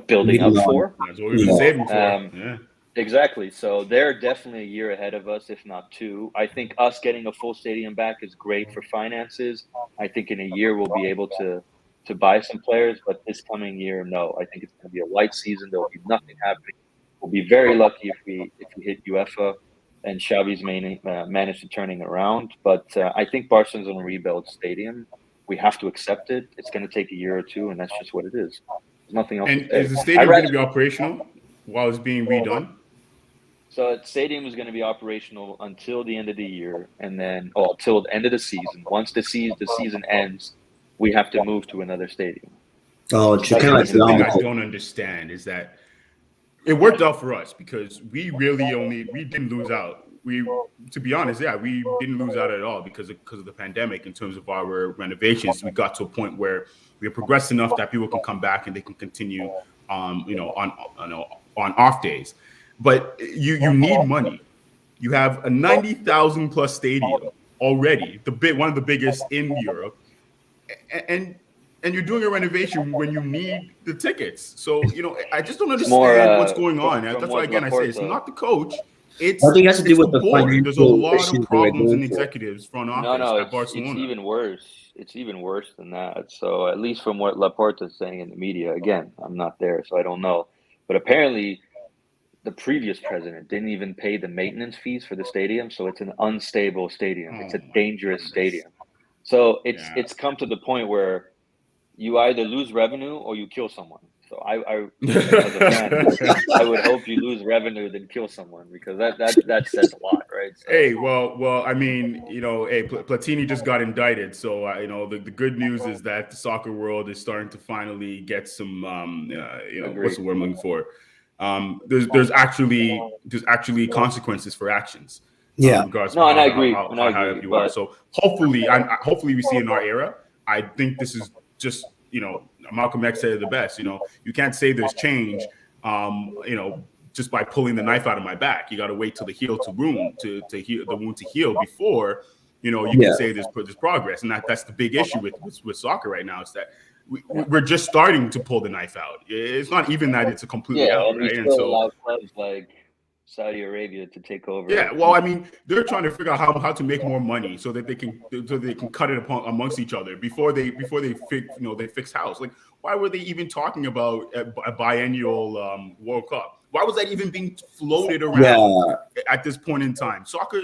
building up for. That's what we've been saving for. Yeah. Exactly. So they're definitely a year ahead of us, if not two. I think us getting a full stadium back is great for finances. I think in a year we'll be able to buy some players, but this coming year, no. I think it's going to be a light season. There will be nothing happening. We'll be very lucky if we hit UEFA and Xavi's managed to turning around. But I think Barcelona's on a rebuild stadium. We have to accept it. It's going to take a year or two, and that's just what it is. There's nothing else. And is the stadium going to be operational while it's being redone? So the stadium is going to be operational until the end of the year, and then until the end of the season. Once the season ends, we have to move to another stadium. Oh, the thing I don't understand is that it worked out for us because we didn't lose out. To be honest, we didn't lose out at all because of the pandemic. In terms of our renovations, we got to a point where we progressed enough that people can come back and they can continue, on off days. But you need money. You have a 90,000 plus stadium already, one of the biggest in Europe, and you're doing a renovation when you need the tickets. So I just don't understand what's going on. That's why again I say it's not the coach. It's I think it has to do with the board. There's a lot of problems in executives front office at Barcelona. It's even worse. It's even worse than that. So at least from what Laporta is saying in the media, again, I'm not there, so I don't know. But apparently, the previous president didn't even pay the maintenance fees for the stadium, so it's an unstable stadium. It's a dangerous stadium. So it's come to the point where you either lose revenue or you kill someone. So I as a fan, I would hope you lose revenue than kill someone because that says a lot, right? So, hey, well, I mean, Platini just got indicted, so the good news is that the soccer world is starting to finally get some, what's the word I'm looking for? There's actually consequences for actions. Yeah. Regards no, and I agree. How you are. So hopefully we see in our era. I think this is just Malcolm X said it the best. You can't say there's change. Just by pulling the knife out of my back. You got to wait till the heal to heal the wound to heal before you can say there's progress. And that's the big issue with soccer right now is that we're just starting to pull the knife out. It's not even that it's a completely out, right? And so allow clubs like Saudi Arabia to take over. Yeah, well, I mean, they're trying to figure out how to make more money so that they can cut it amongst each other before they fix house. Like, why were they even talking about a biennial World Cup? Why was that even being floated around at this point in time? Soccer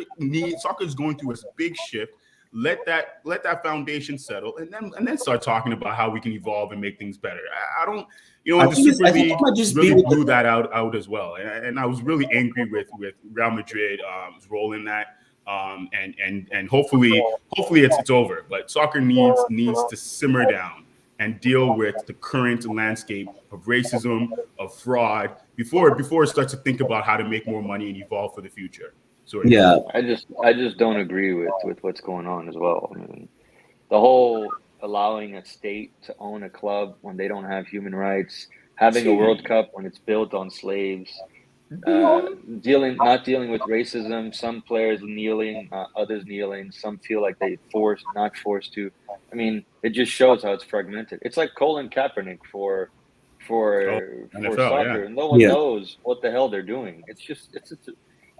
is going through a big shift. Let that foundation settle, and then start talking about how we can evolve and make things better. I don't, the Super League really blew that out as well, and I was really angry with Real Madrid's role in that. And hopefully it's over. But soccer needs to simmer down and deal with the current landscape of racism, of fraud, before it starts to think about how to make more money and evolve for the future. So I just don't agree with what's going on as well. I mean, the whole allowing a state to own a club when they don't have human rights, having a World Cup when it's built on slaves, not dealing with racism. Some players kneeling, others kneeling. Some feel like they not forced to. I mean, it just shows how it's fragmented. It's like Colin Kaepernick for NFL, soccer. No one knows what the hell they're doing. It's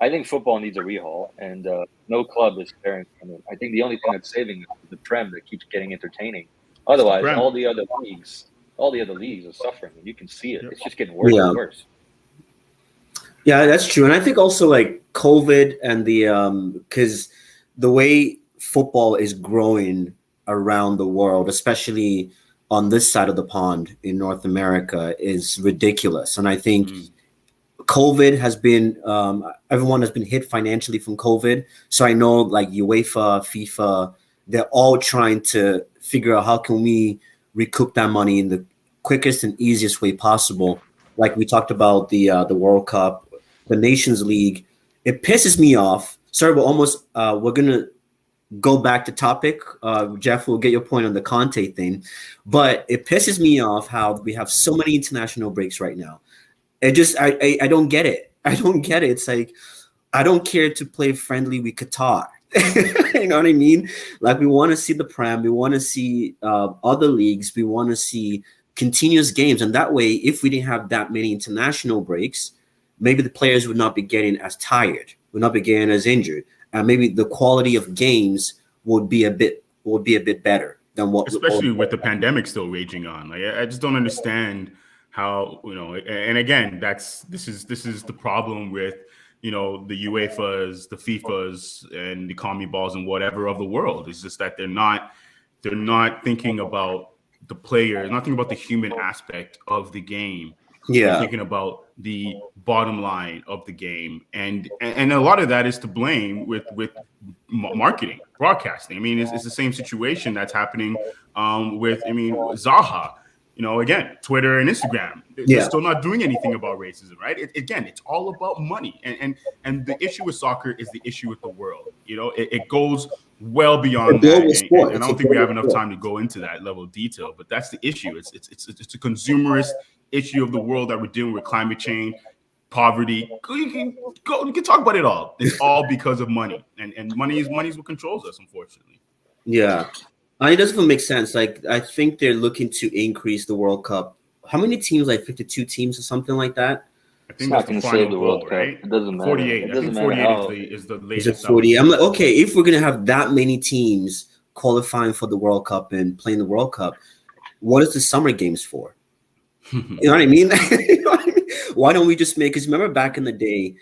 I think football needs a rehaul, and no club is sparing from it. I think the only thing that's saving it is the Prem that keeps getting entertaining. Otherwise, all the other leagues are suffering, and you can see it. It's just getting worse and worse. Yeah, that's true. And I think also like COVID and because the way football is growing around the world, especially on this side of the pond in North America, is ridiculous. And I think COVID has been, everyone has been hit financially from COVID. So I know like UEFA, FIFA, they're all trying to figure out how can we recoup that money in the quickest and easiest way possible. Like we talked about the World Cup, the Nations League. It pisses me off. Sorry, we're going to go back to topic. Jeff will get your point on the Conte thing. But it pisses me off how we have so many international breaks right now. It just, I don't get it. I don't get it. It's like, I don't care to play friendly with Qatar. You know what I mean? Like we want to see the Prem, we want to see other leagues, we want to see continuous games, and that way, if we didn't have that many international breaks, maybe the players would not be getting as tired, would not be getting as injured, and maybe the quality of games would be a bit better than what. Especially with the pandemic still raging on. Like I just don't understand how, and again, this is the problem with, the UEFAs, the FIFAs, and the CONMEBOLs and whatever of the world. It's just that they're not thinking about the players, not thinking about the human aspect of the game. Yeah. They're thinking about the bottom line of the game, and a lot of that is to blame with marketing, broadcasting. I mean, it's the same situation that's happening with Zaha. Again, Twitter and Instagram, they're still not doing anything about racism, right? It's all about money, and the issue with soccer is the issue with the world. It goes well beyond that, and I don't think we have enough time to go into that level of detail. But that's the issue. It's a consumerist issue of the world that we're dealing with: climate change, poverty. You can talk about it all. It's all because of money, and money is what controls us, unfortunately. Yeah. It doesn't even make sense. Like, I think they're looking to increase the World Cup. How many teams? Like 52 teams or something like that? I think that's the final goal, right? It doesn't matter. 48. I think 48 is the latest. Is it 40? I'm like, okay, if we're going to have that many teams qualifying for the World Cup and playing the World Cup, what is the summer games for? You know what I mean? Why don't we just make, because remember back in the day,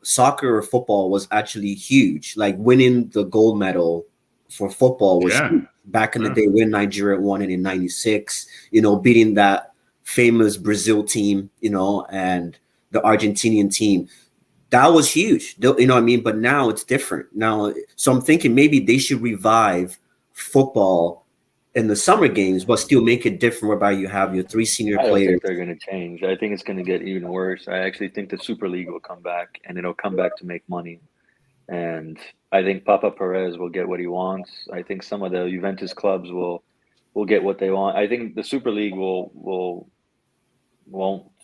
soccer or football was actually huge. Like winning the gold medal for football was huge. Back in the day when Nigeria won it in 96, beating that famous Brazil team, and the Argentinian team. That was huge. You know what I mean? But now it's different. Now, so I'm thinking maybe they should revive football in the summer games, but still make it different, whereby you have your three senior players. I don't think they're going to change. I think it's going to get even worse. I actually think the Super League will come back, and it'll come back to make money. And I think Papa Perez will get what he wants. I think some of the Juventus clubs will get what they want. I think the Super League won't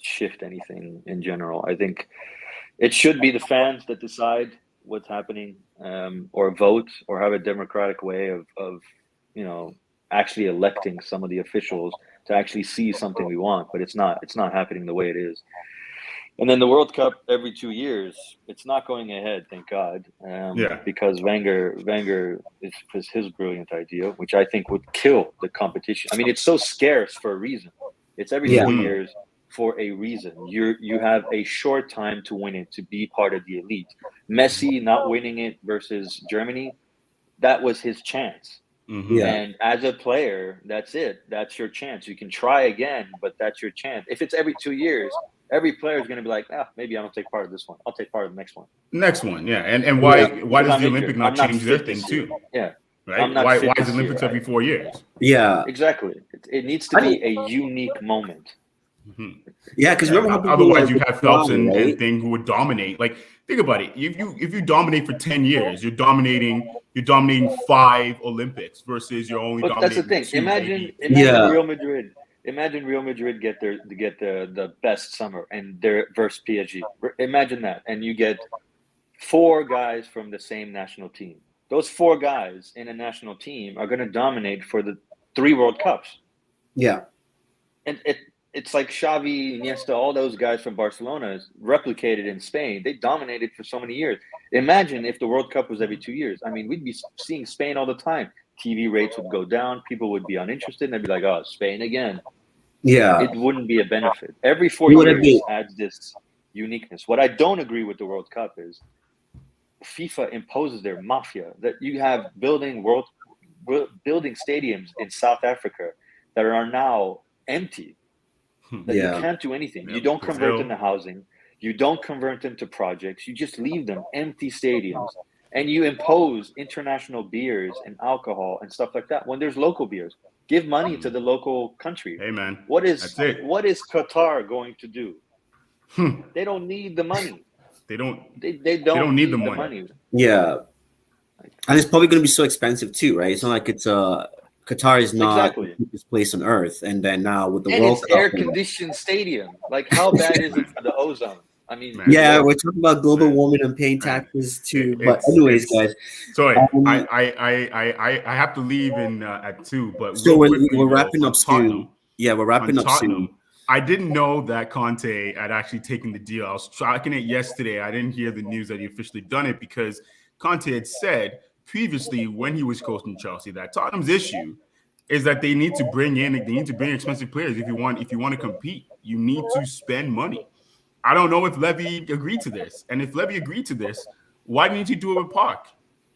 shift anything in general. I think it should be the fans that decide what's happening, or vote, or have a democratic way of actually electing some of the officials to actually see something we want. But it's not happening the way it is. And then the World Cup every 2 years, it's not going ahead, thank God. Because Wenger is his brilliant idea, which I think would kill the competition. I mean, it's so scarce for a reason. It's every 4 years for a reason. You have a short time to win it, to be part of the elite. Messi not winning it versus Germany, that was his chance. And as a player, that's it. That's your chance. You can try again, but that's your chance. If it's every 2 years, every player is going to be like, maybe I don't take part of this one. I'll take part of the next one. Yeah. And why does the Olympic not change their thing too? Yeah. Right? Why is the Olympics every 4 years? Yeah. Exactly. It needs to be a unique moment. Yeah, because remember how otherwise you have Phelps and thing who would dominate. Like, think about it. If you dominate for 10 years, you're dominating 5 Olympics versus you're only dominating. That's the thing. 2, Imagine Real Madrid. Imagine Real Madrid get the best summer and they're versus PSG. Imagine that, and you get 4 guys from the same national team. Those 4 guys in a national team are going to dominate for the 3 World Cups. Yeah, and it's like Xavi, Iniesta, all those guys from Barcelona replicated in Spain. They dominated for so many years. Imagine if the World Cup was every 2 years. I mean, we'd be seeing Spain all the time. TV rates would go down. People would be uninterested, and they'd be like, "Oh, Spain again." Yeah, it wouldn't be a benefit. Every 4 years adds this uniqueness. What I don't agree with the World Cup is FIFA imposes their mafia, that you have building stadiums in South Africa that are now empty. That you can't do anything. You don't convert them to housing. You don't convert them to projects. You just leave them empty stadiums. And you impose international beers and alcohol and stuff like that when there's local beers. Give money to the local country. Hey, man. What is Qatar going to do? They don't need the money. They don't need the money. Yeah. And it's probably going to be so expensive too, right? It's not like it's Qatar is not the cheapest place on earth. And then now with the World Cup. It's air-conditioned stadium. Like, how bad is it for the ozone? I mean, Man. Yeah, we're talking about global Man. warming and paying Man. taxes too. But anyways, guys. Sorry, Um, I have to leave in at 2, but so real we're, quickly we're though, wrapping on up soon. Tottenham, Yeah, we're wrapping up soon. I didn't know that Conte had actually taken the deal. I was tracking it yesterday. I didn't hear the news that he officially done it because Conte had said previously when he was coaching Chelsea that Tottenham's issue is that they need to bring expensive players if you want to compete. You need to spend money. I don't know if Levy agreed to this. And if Levy agreed to this, why didn't he do it with Park?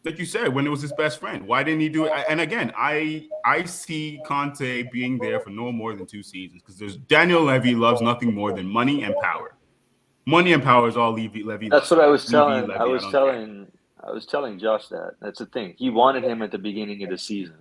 Like you said, when it was his best friend, why didn't he do it? And again, I see Conte being there for no more than 2 seasons because there's Daniel Levy loves nothing more than money and power. Money and power is all Levy. That's what I was telling. Levy, I was telling Josh that. That's the thing. He wanted him at the beginning of the season.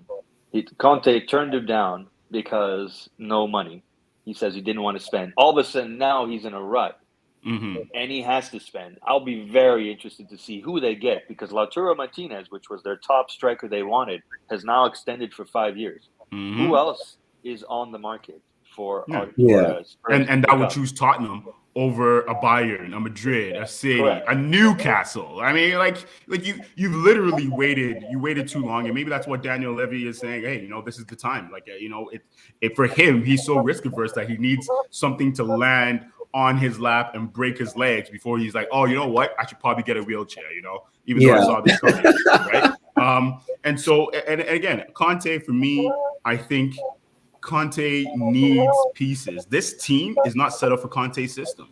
Conte turned him down because no money. He says he didn't want to spend. All of a sudden, now he's in a rut. Mm-hmm. And he has to spend. I'll be very interested to see who they get because Lautaro Martinez, which was their top striker they wanted, has now extended for 5 years. Mm-hmm. Who else is on the market for? Spurs and that would choose Tottenham over a Bayern, a Madrid, a City, Correct. a Newcastle. I mean, like you've literally waited. You waited too long, and maybe that's what Daniel Levy is saying. Hey, this is the time. Like, it for him, he's so risk averse that he needs something to land on his lap and break his legs before he's like, oh, you know what? I should probably get a wheelchair, even though I saw this coming, right? And so, and again, Conte, for me, I think Conte needs pieces. This team is not set up for Conte's system.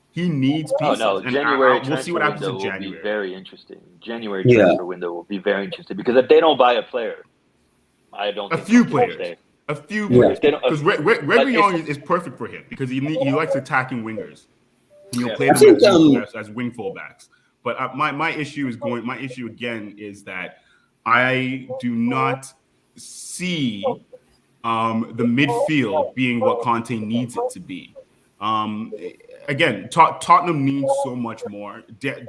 He needs pieces. Oh, no, and January we'll see what happens in transfer window January. will be very interesting. January transfer window will be very interesting because if they don't buy a player, I don't think A few players. Because Reguilon is perfect for him because he likes attacking wingers. He'll play them as wing fullbacks. But my issue again is that I do not see the midfield being what Conte needs it to be. Again, Tottenham needs so much more.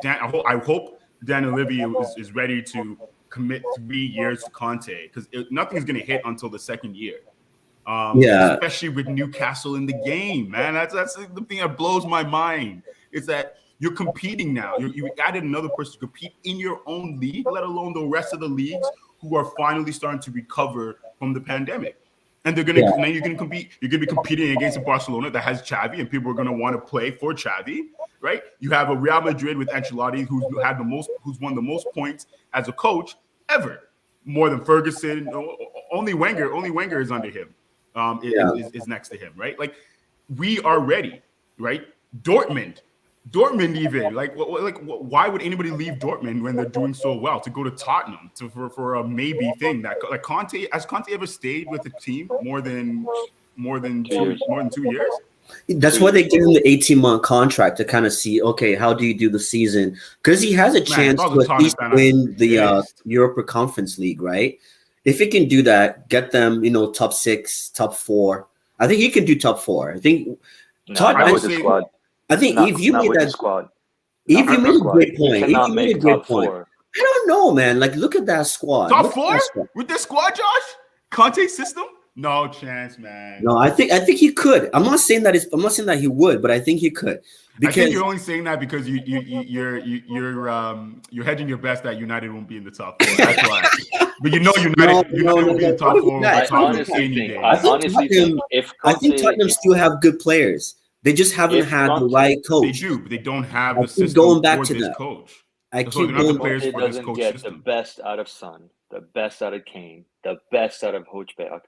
I hope Daniel Levy is ready to commit 3 years to Conte because nothing's going to hit until the second year. Especially with Newcastle in the game, man. That's the thing that blows my mind is that you're competing now. You added another person to compete in your own league, let alone the rest of the leagues who are finally starting to recover from the pandemic. And you're gonna compete. You're gonna be competing against a Barcelona that has Xavi, and people are gonna want to play for Xavi, right? You have a Real Madrid with Ancelotti, who's won the most points as a coach ever, more than Ferguson. Only Wenger is under him. Is next to him, right? Like we are ready, right? Dortmund even why would anybody leave Dortmund when they're doing so well to go to Tottenham for a maybe thing that like Conte ever stayed with the team more than 2 years? That's why they give him the 18-month contract to kind of see, okay, how do you do the season? Because he has a chance to at least win the Europa Conference League, right? If he can do that, get them, top 6, top 4. I think he can do top 4. I think squad. I think if you made that squad, if you made a great point, if you made a great point, I don't know, man. Like, look at that squad. Top 4 with this squad, Josh? Conte system? No chance, man. No, I think he could. I'm not saying that he would, but I think he could. Because I think you're only saying that because you're hedging your best that United won't be in the top 4. That's why. But United won't be in the top 4. I honestly think Tottenham still have good players. They just haven't had the right coach. They do, but they don't have the system going back for to this that. coach. I keep going back. Conte doesn't get the best out of Son, the best out of Kane, the best out of Hojbjerg.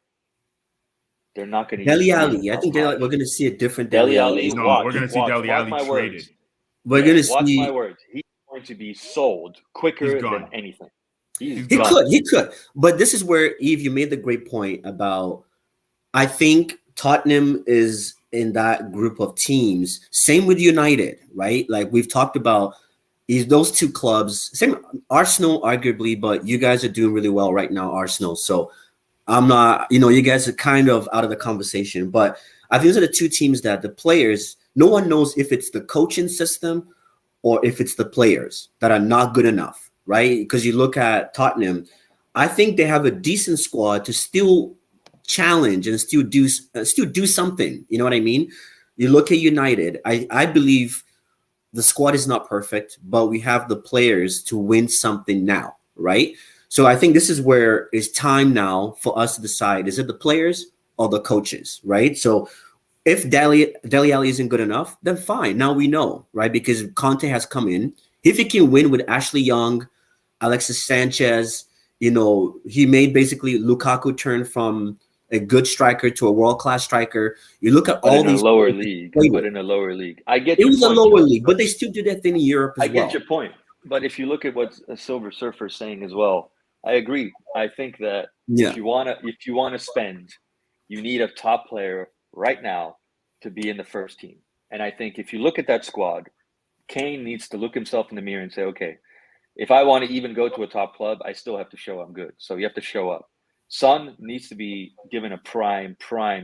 They're not going to Dele Alli. I think we're going to see a different Dele Alli. No, we're going to see Dele Alli traded. We're going to see. Watch my words. He's going to be sold quicker than anything. He could. But this is where, Yves, you made the great point about, I think Tottenham is in that group of teams. Same with United, right? Like we've talked about those two clubs. Same Arsenal, arguably, but you guys are doing really well right now, Arsenal. So I'm not, you guys are kind of out of the conversation. But I think those are the two teams that the players, no one knows if it's the coaching system or if it's the players that are not good enough, right? Because you look at Tottenham, I think they have a decent squad to still challenge and still do something. You know what I mean? You look at United. I believe the squad is not perfect, but we have the players to win something now, right? So I think this is where it's time now for us to decide: is it the players or the coaches, right? So if Dele Alli isn't good enough, then fine. Now we know, right? Because Conte has come in. If he can win with Ashley Young, Alexis Sanchez, he made basically Lukaku turn from a good striker to a world class striker. You look at But all in a these lower players they league, played but with. in a lower league. I get It your was a point, lower though. league, but they still do that thing in Europe as I well. get your point. But if you look at what a Silver Surfer is saying as well, I agree. I think that Yeah, if you wanna spend, you need a top player right now to be in the first team. And I think if you look at that squad, Kane needs to look himself in the mirror and say, okay, if I want to even go to a top club, I still have to show I'm good. So you have to show up. Son needs to be given a prime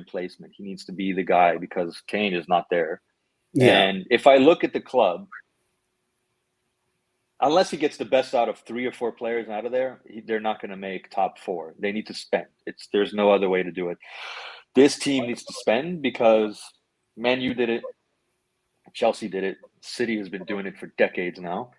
placement. He needs to be the guy because Kane is not there. yeah, And if I look at the club, unless he gets the best out of 3 or 4 players out of there, they're not going to make top 4. They need to spend. There's no other way to do it. This team needs to spend because Man U did it, Chelsea did it, City has been doing it for decades now,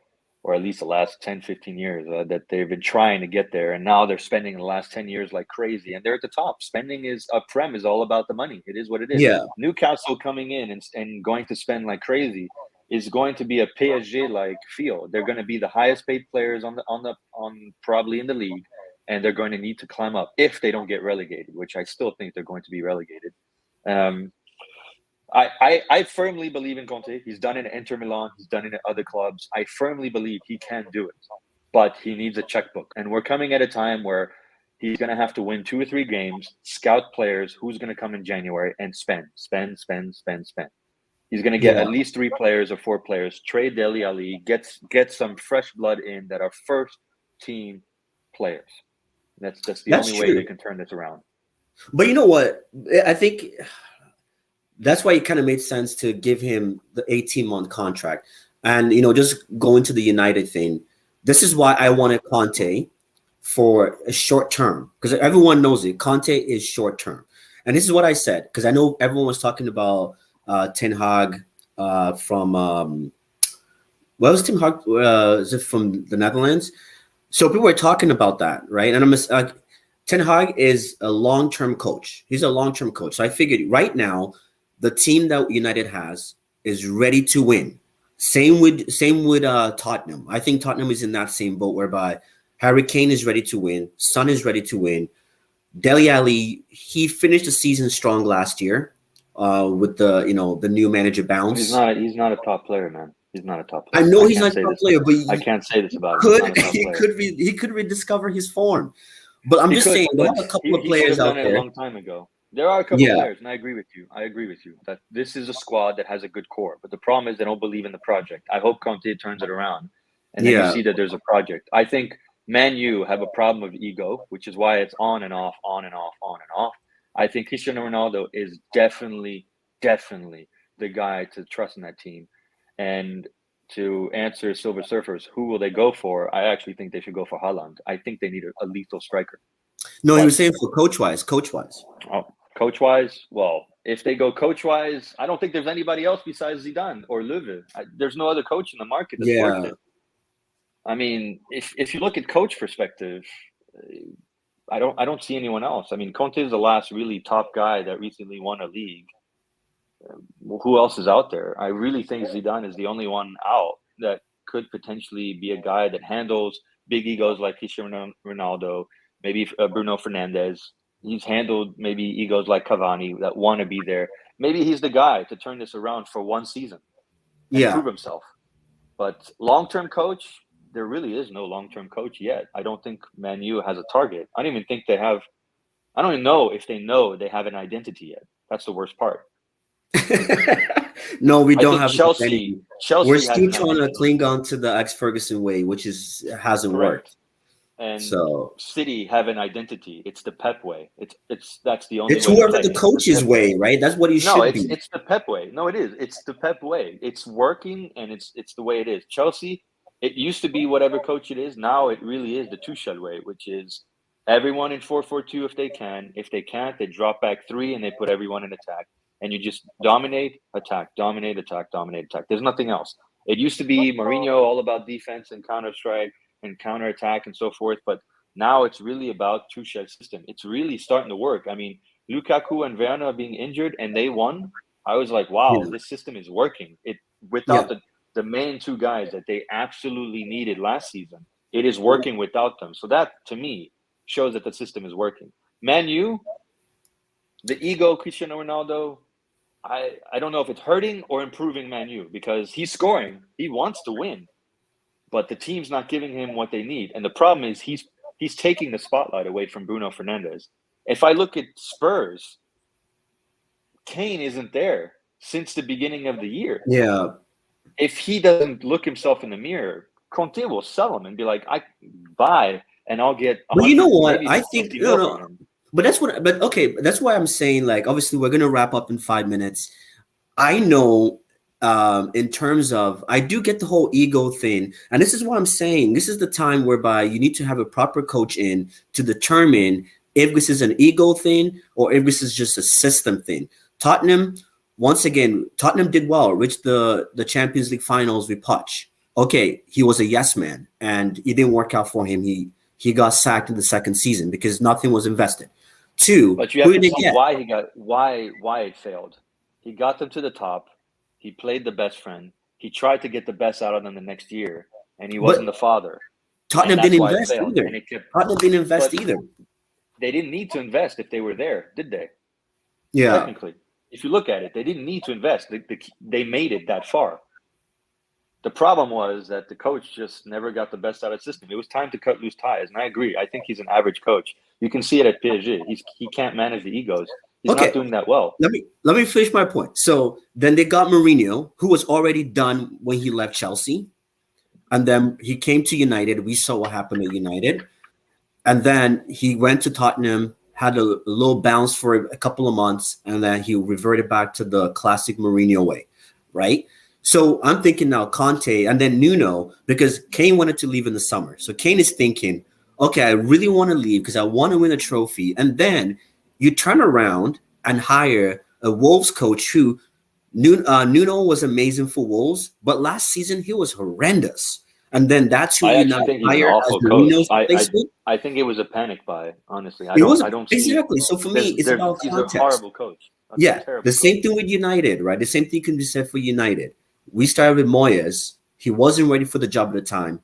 or at least the last 10, 15 years that they've been trying to get there. And now they're spending in the last 10 years like crazy. And they're at the top. Spending is a prem is all about the money. It is what it is. yeah, Newcastle coming in and going to spend like crazy is going to be a PSG like feel. They're going to be the highest paid players on probably in the league, and they're going to need to climb up if they don't get relegated, which I still think they're going to be relegated. I firmly believe in Conte. He's done it at Inter Milan. He's done it at other clubs. I firmly believe he can do it, but he needs a checkbook. And we're coming at a time where he's going to have to win 2 or 3 games, scout players, who's going to come in January, and spend. He's going to get yeah. at least 3 players or 4 players, trade Dele Alli, get some fresh blood in that are first team players. That's the That's only way they true. can turn this around. But you know what? I think that's why it kind of made sense to give him the 18-month contract. And, just going to the United thing. This is why I wanted Conte for a short term, because everyone knows it. Conte is short term. And this is what I said, because I know everyone was talking about Ten Hag from what was Ten Hag? Is it from the Netherlands? So people were talking about that, right? And Ten Hag is a long-term coach. He's a long-term coach. So I figured right now, the team that United has is ready to win. Same with Tottenham. I think Tottenham is in that same boat whereby Harry Kane is ready to win. Son is ready to win. Dele Alli, he finished the season strong last year with the new manager bounce. He's not a top player, man. He's not a top I player. know he's not a top player, but I can't say this about him. He's could not a top player. he could rediscover his form. But I'm just saying, they have a couple of He should players have out done it there. a long time ago. There are a couple of players, and I agree with you. That this is a squad that has a good core. But the problem is they don't believe in the project. I hope Conte turns it around, and then you see that there's a project. I think Man U have a problem of ego, which is why it's on and off, on and off, on and off. I think Cristiano Ronaldo is definitely the guy to trust in that team. And to answer Silver Surfers, who will they go for? I actually think they should go for Haaland. I think they need a lethal striker. No, he was saying for coach-wise. Oh, coach-wise, well, if they go coach-wise, I don't think there's anybody else besides Zidane or Löw. There's no other coach in the market that's worth it. I mean, if you look at coach perspective, I don't see anyone else. I mean, Conte is the last really top guy that recently won a league. Who else is out there? I really think Zidane is the only one out that could potentially be a guy that handles big egos like Cristiano Ronaldo, maybe Bruno Fernandes. He's handled maybe egos like Cavani that want to be there. Maybe he's the guy to turn this around for one season and prove himself. But long-term coach, there really is no long-term coach yet. I don't think Man U has a target. I don't even know if they know they have an identity yet. That's the worst part. No, we don't have Chelsea. We're still trying to cling on to the ex-Ferguson way, which hasn't worked. And so City have an identity. It's the Pep way. That's the only. It's way whoever the coach's way, right? That's what he should be. It's the Pep way. No, it is. It's the Pep way. It's working, and it's the way it is. Chelsea. It used to be whatever coach it is. Now it really is the Tuchel way, which is everyone in 4-4-2 if they can. If they can't, they drop back 3 and they put everyone in attack. And you just dominate, attack, dominate, attack, dominate, attack. There's nothing else. It used to be Mourinho all about defense and counter strike and counter attack and so forth, but now it's really about Tuchel's system. It's really starting to work. I mean, Lukaku and Werner being injured and they won. I was like, wow, Yeah. this system is working. It without the main two guys that they absolutely needed last season. It is working without them. So that, to me, shows that the system is working. Man U, the ego Cristiano Ronaldo, I don't know if it's hurting or improving Man U because he's scoring. He wants to win, but the team's not giving him what they need. And the problem is he's taking the spotlight away from Bruno Fernandes. If I look at Spurs, Kane isn't there since the beginning of the year. Yeah. If he doesn't look himself in the mirror, Conte will sell him and be like, I buy and I'll get. But you know what? maybe I think 50 mil from him. But that's what. But okay, that's why I'm saying, like, obviously we're gonna wrap up in 5 minutes. I know, in terms of, I do get the whole ego thing, and this is what I'm saying. This is the time whereby you need to have a proper coach in to determine if this is an ego thing or if this is just a system thing. Tottenham, once again, Tottenham did well, reached the Champions League finals with Poch. Okay, he was a yes man, and it didn't work out for him. He got sacked in the second season because nothing was invested. Two, but you have to see why it failed. He got them to the top. He played the best friend. He tried to get the best out of them the next year, and he wasn't the father. Tottenham didn't invest either. Tottenham didn't invest either. They didn't need to invest if they were there, did they? Yeah. Technically, if you look at it, they didn't need to invest. They made it that far. The problem was that the coach just never got the best out of the system. It was time to cut loose ties, and I agree. I think he's an average coach. You can see it at PSG. He can't manage the egos. He's not doing that well. Let me finish my point. So then they got Mourinho, who was already done when he left Chelsea, and then he came to United. We saw what happened at United, and then he went to Tottenham, had a little bounce for a couple of months, and then he reverted back to the classic Mourinho way, right? So I'm thinking now Conte and then Nuno, because Kane wanted to leave in the summer. So Kane is thinking, okay, I really want to leave because I want to win a trophy. And then you turn around and hire a Wolves coach who Nuno was amazing for Wolves, but last season he was horrendous. And then that's who you now hire as Mourinho's replacement. I think it was a panic buy, honestly. I don't see exactly. So for me, it's about context. He's a horrible coach. The same thing with United, right? The same thing can be said for United. We started with Moyes. He wasn't ready for the job at the time.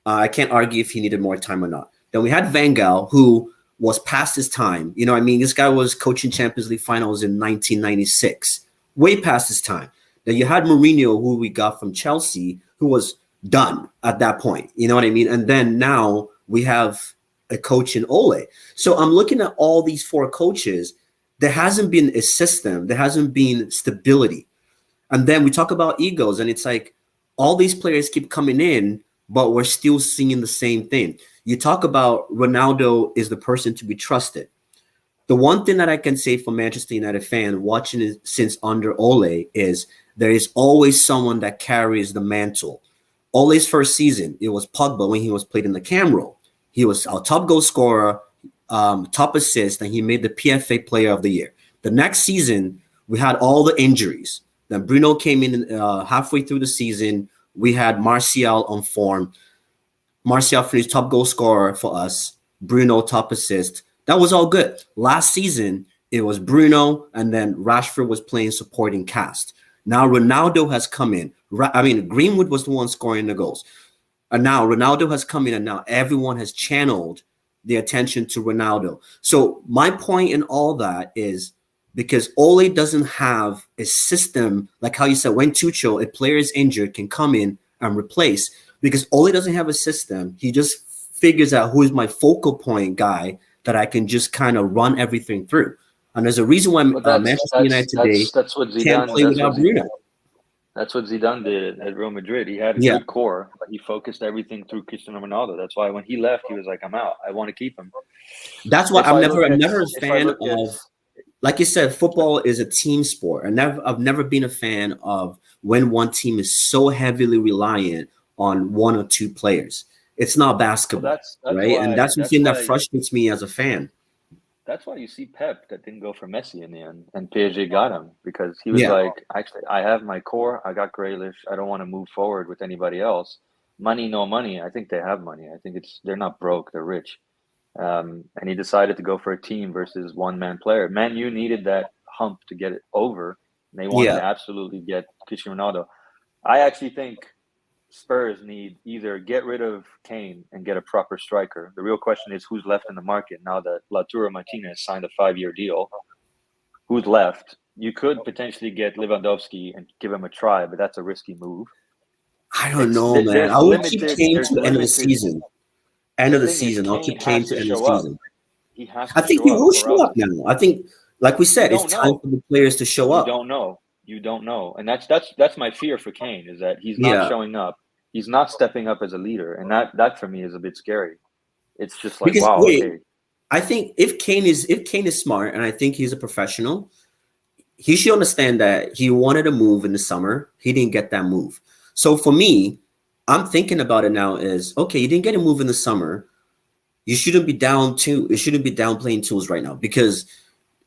I can't argue if he needed more time or not. Then we had Van Gaal, who was past his time. You know what I mean? This guy was coaching Champions League finals in 1996, way past his time. Then you had Mourinho, who we got from Chelsea, who was done at that point. You know what I mean? And then now we have a coach in Ole. So I'm looking at all these four coaches. There hasn't been a system. There hasn't been stability. And then we talk about egos, and it's like all these players keep coming in, but we're still seeing the same thing. You talk about Ronaldo is the person to be trusted. The one thing that I can say for Manchester United fan watching it since under Ole is there is always someone that carries the mantle. Ole's first season, it was Pogba when he was played in the cam role. He was our top goal scorer, top assist, and he made the PFA Player of the Year. The next season, we had all the injuries. Then Bruno came in halfway through the season. We had Martial on form. Martial finished top goal scorer for us. Bruno top assist. That was all good. Last season, it was Bruno, and then Rashford was playing supporting cast. Now Ronaldo has come in. Greenwood was the one scoring the goals. And now Ronaldo has come in, and now everyone has channeled the attention to Ronaldo. So my point in all that is, because Ole doesn't have a system, like how you said, when Tuchel, a player is injured, can come in and replace. Because Ole doesn't have a system. He just figures out who is my focal point guy that I can just kind of run everything through. And there's a reason why Manchester United today can't play without Bruno. That's what Zidane did at Real Madrid. He had a good core, but he focused everything through Cristiano Ronaldo. That's why when he left, he was like, I'm out. I want to keep him. That's why I'm never a fan of... Like you said, football is a team sport. I've never been a fan of when one team is so heavily reliant on one or two players. It's not basketball, that's right? And that's the thing that frustrates me as a fan. That's why you see Pep that didn't go for Messi in the end, and PSG got him because he was Yeah, like, actually, I have my core. I got Grealish. I don't want to move forward with anybody else. Money, no money. I think they have money. I think they're not broke. They're rich. And he decided to go for a team versus one man player. Man U needed that hump to get it over, and they wanted yeah. to absolutely get Cristiano Ronaldo. I actually think Spurs need either get rid of Kane and get a proper striker. The real question is who's left in the market now that Lautaro Martinez signed a 5-year deal. Who's left? You could potentially get Lewandowski and give him a try, but that's a risky move. I don't know, man. There's I would keep limited. Kane There's to the end of the limited. season. End The of the thing is, season. I'll Kane keep Kane has to to the end of the show up. season. He has I to think show he up, will or show else up now. I think, like we you said, it's don't time know. for the players to show You up. don't know. You don't know, and that's my fear for Kane is that he's not Yeah, showing up. He's not stepping up as a leader, and that for me is a bit scary. It's just like, because wow, wait, okay, I think if Kane is smart, and I think he's a professional, he should understand that he wanted a move in the summer. He didn't get that move. So for me, I'm thinking about it now is okay, you didn't get a move in the summer. You shouldn't be down to it shouldn't be downplaying tools right now because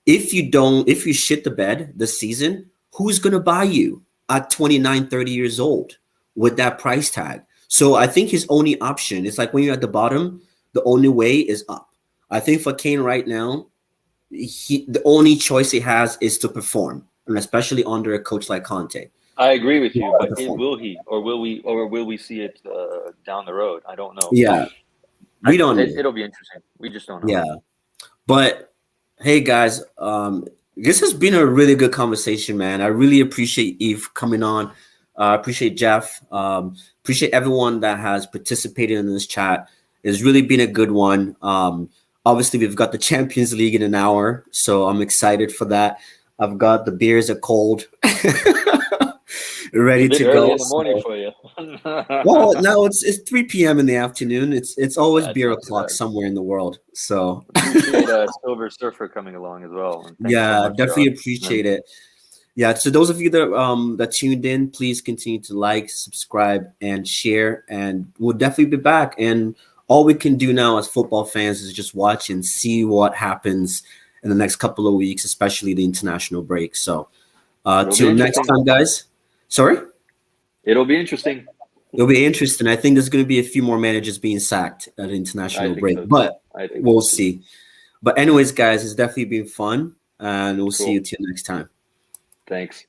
if you shit the bed this season, who's gonna buy you at 29, 30 years old with that price tag? So I think his only option is like when you're at the bottom, the only way is up. I think for Kane right now, the only choice he has is to perform, and especially under a coach like Conte. I agree with you, but Perform. will he, or will we see it down the road? I don't know. Yeah, we don't know. It'll be interesting. We just don't know. Yeah, but hey guys, this has been a really good conversation, man. I really appreciate Yves coming on. Appreciate Jeff. Appreciate everyone that has participated in this chat. It's really been a good one. Obviously, we've got the Champions League in an hour, so I'm excited for that. I've got the beers are cold, ready It's a to bit early go. in the morning So, for you. well, now it's 3 p.m. in the afternoon. It's always That's beer not too o'clock bad. somewhere in the world. So Appreciate Silver Surfer coming along as well. And thanks so yeah, much, definitely John. appreciate it. Yeah, so those of you that tuned in, please continue to like, subscribe, and share. And we'll definitely be back. And all we can do now as football fans is just watch and see what happens in the next couple of weeks, especially the international break. So It'll be till next interesting. time, guys. Sorry? It'll be interesting. It'll be interesting. I think there's going to be a few more managers being sacked at the I international think break, so too. but I think we'll so too. see. But anyways, guys, it's definitely been fun, and we'll see Cool. you till next time. Thanks.